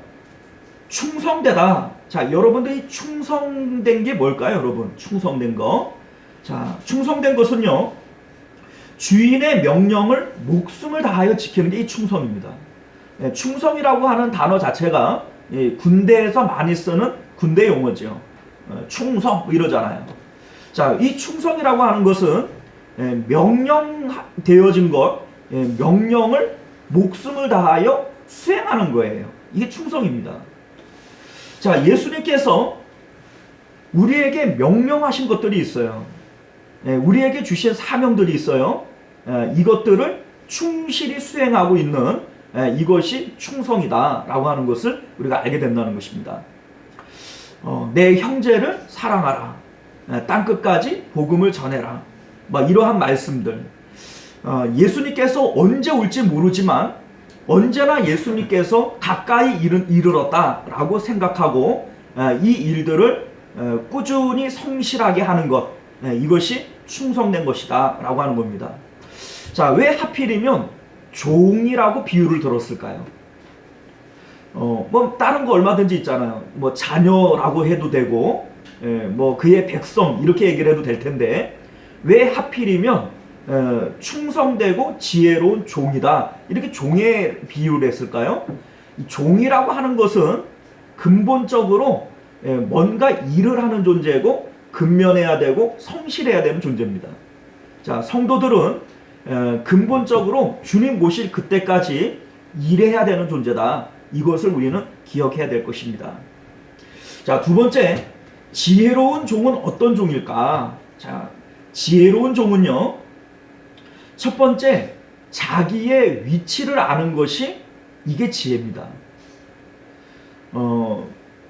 충성되다. 자, 여러분들이 충성된 게 뭘까요, 여러분? 충성된 거. 자, 충성된 것은요, 주인의 명령을 목숨을 다하여 지키는 게 이 충성입니다. 충성이라고 하는 단어 자체가 군대에서 많이 쓰는 군대 용어죠. 충성 이러잖아요. 자, 이 충성이라고 하는 것은 명령되어진 것, 명령을 목숨을 다하여 수행하는 거예요. 이게 충성입니다. 자, 예수님께서 우리에게 명령하신 것들이 있어요. 우리에게 주신 사명들이 있어요. 이것들을 충실히 수행하고 있는 이것이 충성이다라고 하는 것을 우리가 알게 된다는 것입니다. 내 형제를 사랑하라. 땅끝까지 복음을 전해라. 막 이러한 말씀들. 예수님께서 언제 올지 모르지만 언제나 예수님께서 가까이 이르렀다라고 생각하고 이 일들을 꾸준히 성실하게 하는 것, 이것이 충성된 것이다 라고 하는 겁니다. 자, 왜 하필이면 종이라고 비유를 들었을까요? 뭐 다른 거 얼마든지 있잖아요. 뭐 자녀라고 해도 되고, 뭐 그의 백성 이렇게 얘기를 해도 될 텐데 왜 하필이면 충성되고 지혜로운 종이다 이렇게 종의 비유를 했을까요? 이 종이라고 하는 것은 근본적으로 뭔가 일을 하는 존재고 근면해야 되고 성실해야 되는 존재입니다. 자, 성도들은 근본적으로 주님 모실 그때까지 일해야 되는 존재다. 이것을 우리는 기억해야 될 것입니다. 자, 두 번째, 지혜로운 종은 어떤 종일까? 자, 지혜로운 종은요, 첫 번째, 자기의 위치를 아는 것이 이게 지혜입니다.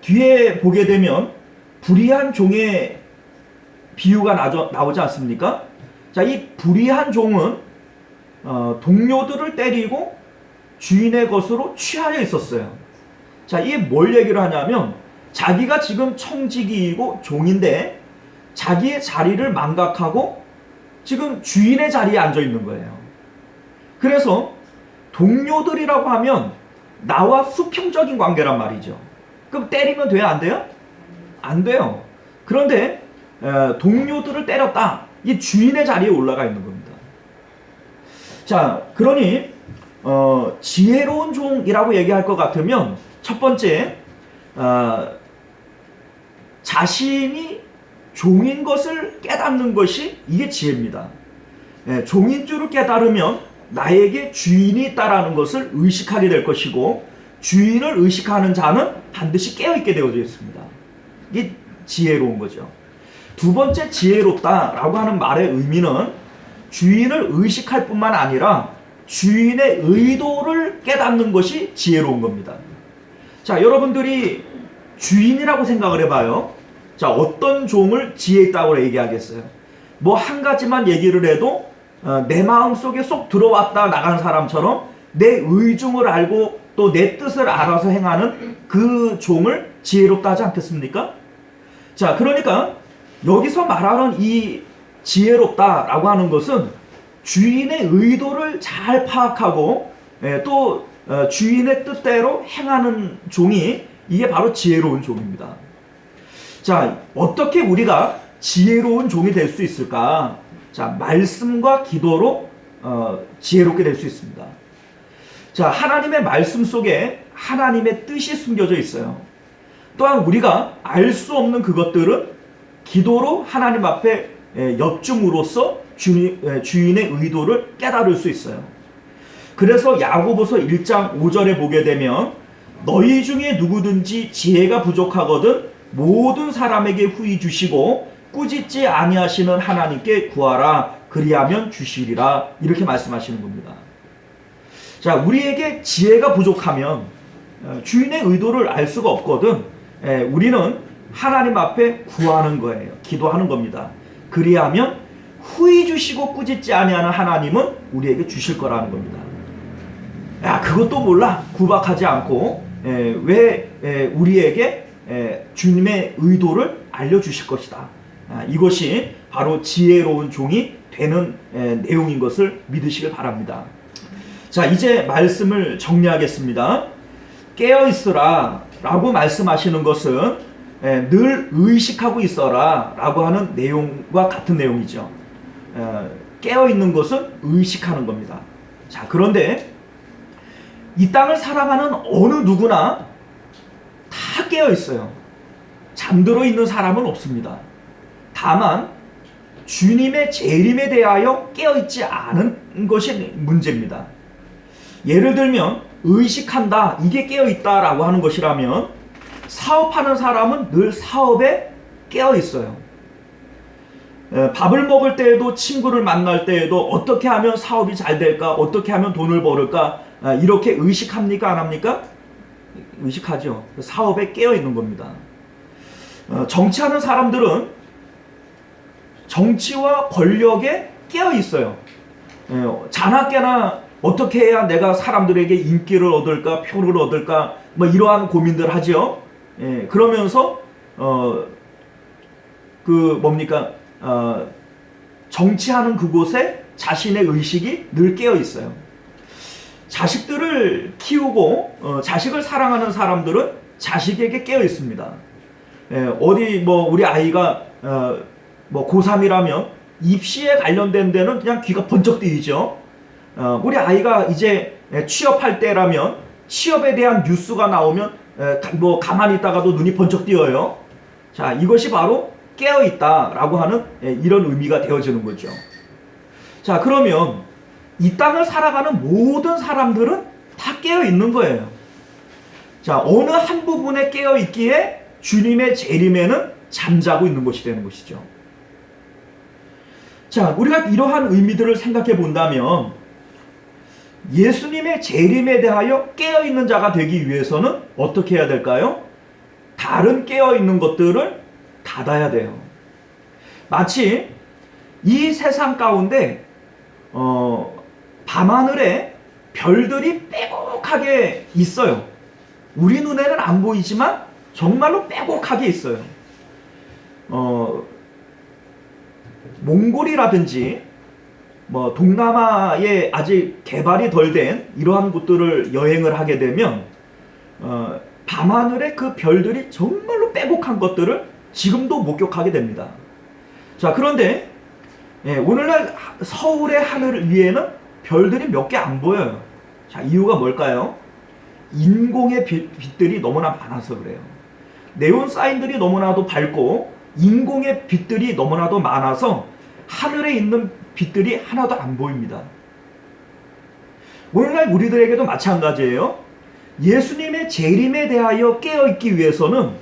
뒤에 보게 되면 불의한 종의 비유가 나오지 않습니까? 자, 이 불의한 종은 동료들을 때리고 주인의 것으로 취하여 있었어요. 자, 이게 뭘 얘기를 하냐면 자기가 지금 청지기이고 종인데 자기의 자리를 망각하고 지금 주인의 자리에 앉아 있는 거예요. 그래서 동료들이라고 하면 나와 수평적인 관계란 말이죠. 그럼 때리면 돼요? 안 돼요? 안 돼요. 그런데 동료들을 때렸다. 이 주인의 자리에 올라가 있는 겁니다. 자, 그러니 지혜로운 종이라고 얘기할 것 같으면 첫 번째, 자신이 종인 것을 깨닫는 것이 이게 지혜입니다. 종인 줄을 깨달으면 나에게 주인이 있다라는 것을 의식하게 될 것이고 주인을 의식하는 자는 반드시 깨어있게 되어져 있습니다. 이게 지혜로운 거죠. 두 번째, 지혜롭다라고 하는 말의 의미는 주인을 의식할 뿐만 아니라 주인의 의도를 깨닫는 것이 지혜로운 겁니다. 자, 여러분들이 주인이라고 생각을 해봐요. 자, 어떤 종을 지혜 있다고 얘기하겠어요? 뭐 한 가지만 얘기를 해도 내 마음속에 쏙 들어왔다 나간 사람처럼 내 의중을 알고 또 내 뜻을 알아서 행하는 그 종을 지혜롭다 하지 않겠습니까? 자, 그러니까 여기서 말하는 이 지혜롭다라고 하는 것은 주인의 의도를 잘 파악하고 또 주인의 뜻대로 행하는 종이 이게 바로 지혜로운 종입니다. 자, 어떻게 우리가 지혜로운 종이 될 수 있을까? 자, 말씀과 기도로 지혜롭게 될 수 있습니다. 자, 하나님의 말씀 속에 하나님의 뜻이 숨겨져 있어요. 또한 우리가 알 수 없는 그것들은 기도로 하나님 앞에 여쭌으로써 주인의 의도를 깨달을 수 있어요. 그래서 야고보서 1장 5절에 보게 되면 너희 중에 누구든지 지혜가 부족하거든 모든 사람에게 후히 주시고 꾸짖지 아니하시는 하나님께 구하라 그리하면 주시리라 이렇게 말씀하시는 겁니다. 자, 우리에게 지혜가 부족하면 주인의 의도를 알 수가 없거든 우리는 하나님 앞에 구하는 거예요. 기도하는 겁니다. 그리하면 후히 주시고 꾸짖지 아니하는 하나님은 우리에게 주실 거라는 겁니다. 야, 그것도 몰라. 구박하지 않고 왜 우리에게 주님의 의도를 알려주실 것이다. 이것이 바로 지혜로운 종이 되는 내용인 것을 믿으시길 바랍니다. 자, 이제 말씀을 정리하겠습니다. 깨어있으라 라고 말씀하시는 것은 늘 의식하고 있어라 라고 하는 내용과 같은 내용이죠. 깨어있는 것은 의식하는 겁니다. 자, 그런데 이 땅을 살아가는 어느 누구나 다 깨어있어요. 잠들어 있는 사람은 없습니다. 다만 주님의 재림에 대하여 깨어있지 않은 것이 문제입니다. 예를 들면 의식한다, 이게 깨어있다라고 하는 것이라면 사업하는 사람은 늘 사업에 깨어있어요. 밥을 먹을 때에도 친구를 만날 때에도 어떻게 하면 사업이 잘 될까? 어떻게 하면 돈을 벌을까? 이렇게 의식합니까? 안 합니까? 의식하죠. 사업에 깨어 있는 겁니다. 정치하는 사람들은 정치와 권력에 깨어 있어요. 자나깨나 어떻게 해야 내가 사람들에게 인기를 얻을까, 표를 얻을까, 뭐 이러한 고민들 하죠. 그러면서 정치하는 그곳에 자신의 의식이 늘 깨어 있어요. 자식들을 키우고 자식을 사랑하는 사람들은 자식에게 깨어 있습니다. 어디 뭐 우리 아이가 뭐 고3이라면 입시에 관련된 데는 그냥 귀가 번쩍 뜨이죠. 우리 아이가 이제 취업할 때라면 취업에 대한 뉴스가 나오면 뭐 가만히 있다가도 눈이 번쩍 띄어요. 자, 이것이 바로 깨어있다라고 하는 이런 의미가 되어지는 거죠. 자, 그러면 이 땅을 살아가는 모든 사람들은 다 깨어있는 거예요. 자, 어느 한 부분에 깨어있기에 주님의 재림에는 잠자고 있는 것이 되는 것이죠. 자, 우리가 이러한 의미들을 생각해 본다면 예수님의 재림에 대하여 깨어있는 자가 되기 위해서는 어떻게 해야 될까요? 다른 깨어있는 것들을 닫아야 돼요. 마치 이 세상 가운데 밤하늘에 별들이 빼곡하게 있어요. 우리 눈에는 안 보이지만 정말로 빼곡하게 있어요. 몽골이라든지 뭐 동남아에 아직 개발이 덜 된 이러한 곳들을 여행을 하게 되면 밤하늘에 그 별들이 정말로 빼곡한 것들을 지금도 목격하게 됩니다. 자, 그런데 오늘날 서울의 하늘 위에는 별들이 몇 개 안 보여요. 자, 이유가 뭘까요? 인공의 빛들이 너무나 많아서 그래요. 네온 사인들이 너무나도 밝고 인공의 빛들이 너무나도 많아서 하늘에 있는 빛들이 하나도 안 보입니다. 오늘날 우리들에게도 마찬가지예요. 예수님의 재림에 대하여 깨어있기 위해서는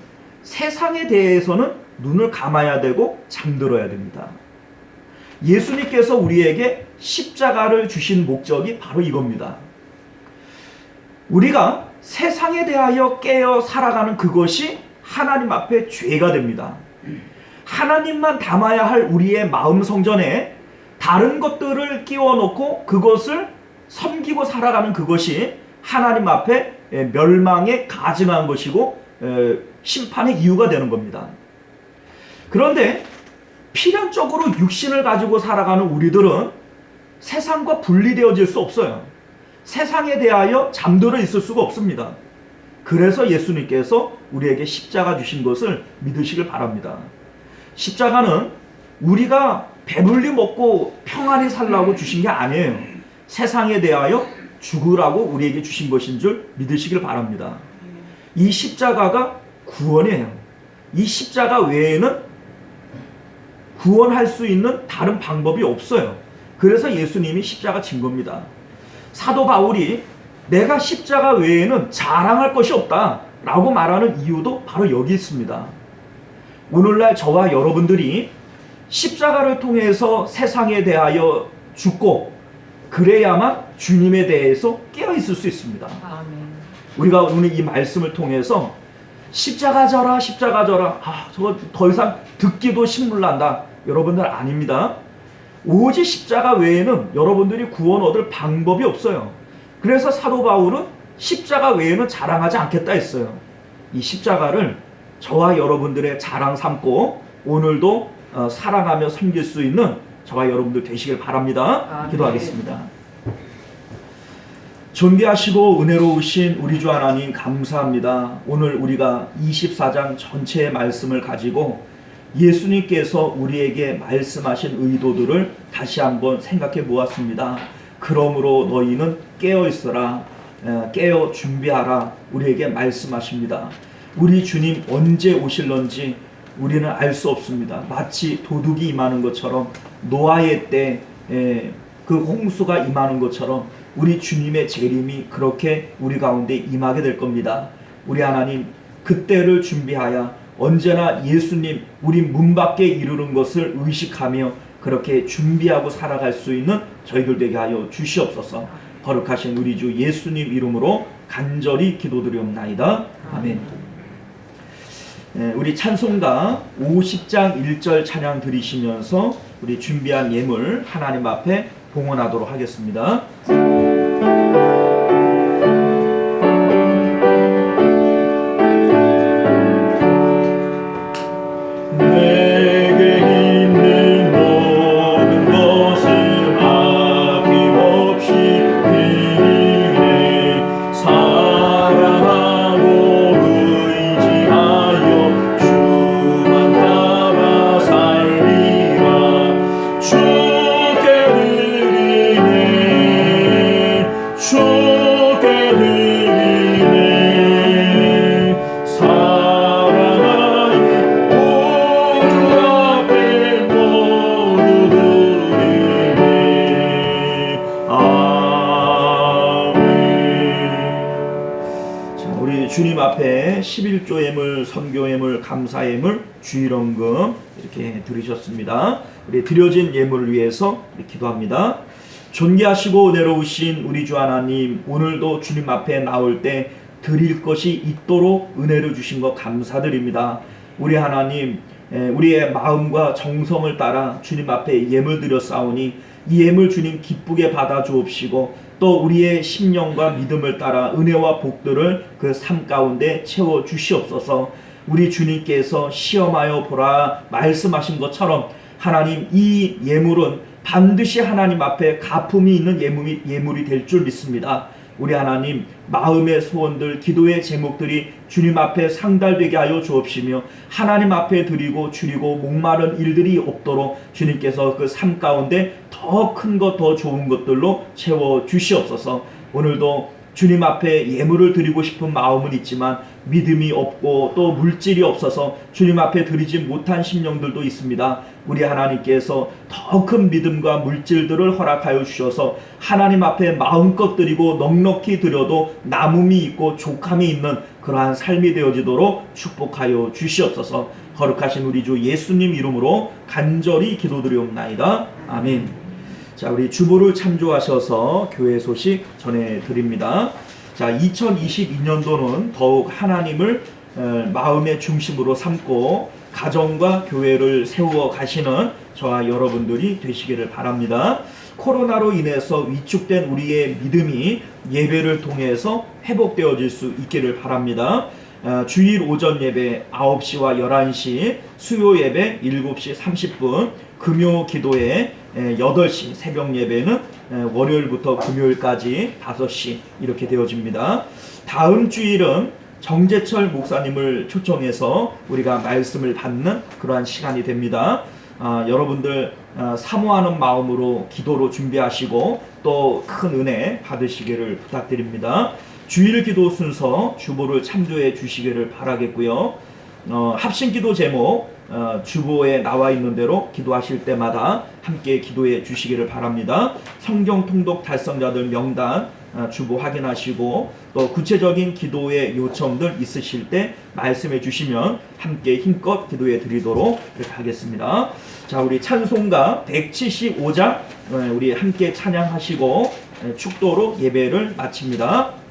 세상에 대해서는 눈을 감아야 되고 잠들어야 됩니다. 예수님께서 우리에게 십자가를 주신 목적이 바로 이겁니다. 우리가 세상에 대하여 깨어 살아가는 그것이 하나님 앞에 죄가 됩니다. 하나님만 담아야 할 우리의 마음 성전에 다른 것들을 끼워 넣고 그것을 섬기고 살아가는 그것이 하나님 앞에 멸망에 가증한 것이고 심판의 이유가 되는 겁니다. 그런데 필연적으로 육신을 가지고 살아가는 우리들은 세상과 분리되어질 수 없어요. 세상에 대하여 잠들어 있을 수가 없습니다. 그래서 예수님께서 우리에게 십자가 주신 것을 믿으시길 바랍니다. 십자가는 우리가 배불리 먹고 평안히 살라고 주신 게 아니에요. 세상에 대하여 죽으라고 우리에게 주신 것인 줄 믿으시길 바랍니다. 이 십자가가 구원이에요. 이 십자가 외에는 구원할 수 있는 다른 방법이 없어요. 그래서 예수님이 십자가 진 겁니다. 사도 바울이 내가 십자가 외에는 자랑할 것이 없다 라고 말하는 이유도 바로 여기 있습니다. 오늘날 저와 여러분들이 십자가를 통해서 세상에 대하여 죽고 그래야만 주님에 대해서 깨어있을 수 있습니다. 아멘. 우리가 오늘 이 말씀을 통해서 십자가 져라 십자가 져라 저거 더 이상 듣기도 신물난다. 여러분들 아닙니다. 오직 십자가 외에는 여러분들이 구원 얻을 방법이 없어요. 그래서 사도 바울은 십자가 외에는 자랑하지 않겠다 했어요. 이 십자가를 저와 여러분들의 자랑 삼고 오늘도 사랑하며 섬길 수 있는 저와 여러분들 되시길 바랍니다. 기도하겠습니다. 존귀하시고 은혜로우신 우리 주 하나님 감사합니다. 오늘 우리가 24장 전체의 말씀을 가지고 예수님께서 우리에게 말씀하신 의도들을 다시 한번 생각해 보았습니다. 그러므로 너희는 깨어 있어라, 깨어 준비하라 우리에게 말씀하십니다. 우리 주님 언제 오실런지 우리는 알 수 없습니다. 마치 도둑이 임하는 것처럼 노아의 때 그 홍수가 임하는 것처럼 우리 주님의 재림이 그렇게 우리 가운데 임하게 될 겁니다. 우리 하나님 그때를 준비하여 언제나 예수님 우리 문 밖에 이르는 것을 의식하며 그렇게 준비하고 살아갈 수 있는 저희들 되게 하여 주시옵소서. 거룩하신 우리 주 예수님 이름으로 간절히 기도드리옵나이다. 아멘. 우리 찬송가 50장 1절 찬양 드리시면서 우리 준비한 예물 하나님 앞에 봉헌하도록 하겠습니다. 주님 앞에 11조 예물, 선교 예물, 감사 예물, 주일원금 이렇게 드리셨습니다. 우리 드려진 예물을 위해서 기도합니다. 존귀하시고 은혜로우신 우리 주 하나님, 오늘도 주님 앞에 나올 때 드릴 것이 있도록 은혜를 주신 것 감사드립니다. 우리 하나님, 우리의 마음과 정성을 따라 주님 앞에 예물 드려 싸우니 이 예물 주님 기쁘게 받아 주옵시고 또 우리의 심령과 믿음을 따라 은혜와 복들을 그 삶 가운데 채워 주시옵소서. 우리 주님께서 시험하여 보라 말씀하신 것처럼 하나님, 이 예물은 반드시 하나님 앞에 가품이 있는 예물이 될 줄 믿습니다. 우리 하나님, 마음의 소원들, 기도의 제목들이 주님 앞에 상달되게 하여 주옵시며 하나님 앞에 드리고 줄이고 목마른 일들이 없도록 주님께서 그 삶 가운데 더 큰 것, 더 좋은 것들로 채워 주시옵소서. 오늘도 주님 앞에 예물을 드리고 싶은 마음은 있지만 믿음이 없고 또 물질이 없어서 주님 앞에 드리지 못한 심령들도 있습니다. 우리 하나님께서 더 큰 믿음과 물질들을 허락하여 주셔서 하나님 앞에 마음껏 드리고 넉넉히 드려도 남음이 있고 족함이 있는 그러한 삶이 되어지도록 축복하여 주시옵소서. 거룩하신 우리 주 예수님 이름으로 간절히 기도드리옵나이다. 아멘. 자, 우리 주보를 참조하셔서 교회 소식 전해드립니다. 자, 2022년도는 더욱 하나님을 마음의 중심으로 삼고 가정과 교회를 세워 가시는 저와 여러분들이 되시기를 바랍니다. 코로나로 인해서 위축된 우리의 믿음이 예배를 통해서 회복되어질 수 있기를 바랍니다. 주일 오전 예배 9시와 11시, 수요 예배 7시 30분, 금요 기도회 8시, 새벽 예배는 월요일부터 금요일까지 5시 이렇게 되어집니다. 다음 주일은 정재철 목사님을 초청해서 우리가 말씀을 받는 그러한 시간이 됩니다. 여러분들 사모하는 마음으로 기도로 준비하시고 또 큰 은혜 받으시기를 부탁드립니다. 주일 기도 순서 주보를 참조해 주시기를 바라겠고요. 합심기도 제목 주보에 나와 있는 대로 기도하실 때마다 함께 기도해 주시기를 바랍니다. 성경 통독 달성자들 명단 주보 확인하시고 또 구체적인 기도의 요청들 있으실 때 말씀해 주시면 함께 힘껏 기도해 드리도록 그렇게 하겠습니다. 자, 우리 찬송가 175장 우리 함께 찬양하시고 축도로 예배를 마칩니다.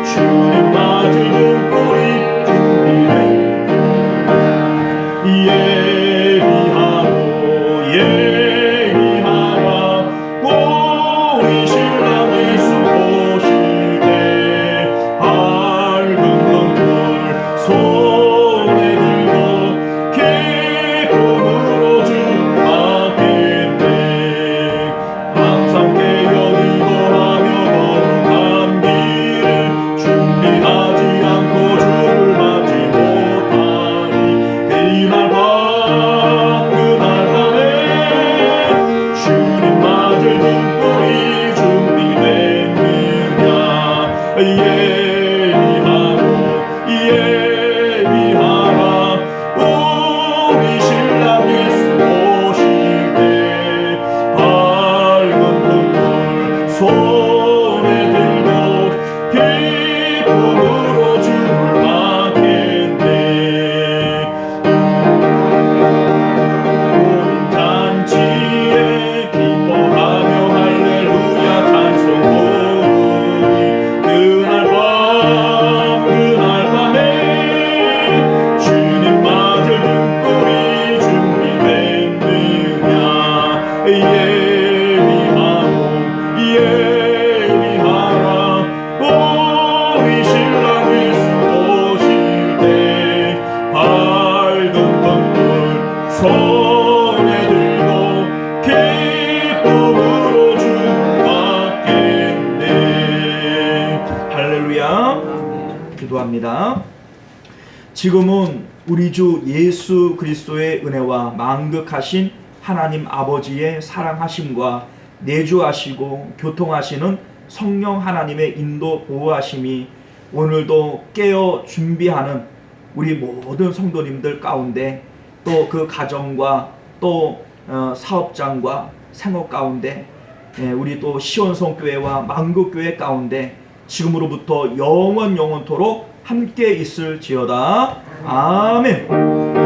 주님 맞은 눈꼬리 지금은 우리 주 예수 그리스도의 은혜와 만극하신 하나님 아버지의 사랑하심과 내주하시고 교통하시는 성령 하나님의 인도 보호하심이 오늘도 깨어 준비하는 우리 모든 성도님들 가운데, 또 그 가정과 또 사업장과 생업 가운데, 우리 또 시원성교회와 만국교회 가운데 지금으로부터 영원토록 함께 있을지어다. 아멘.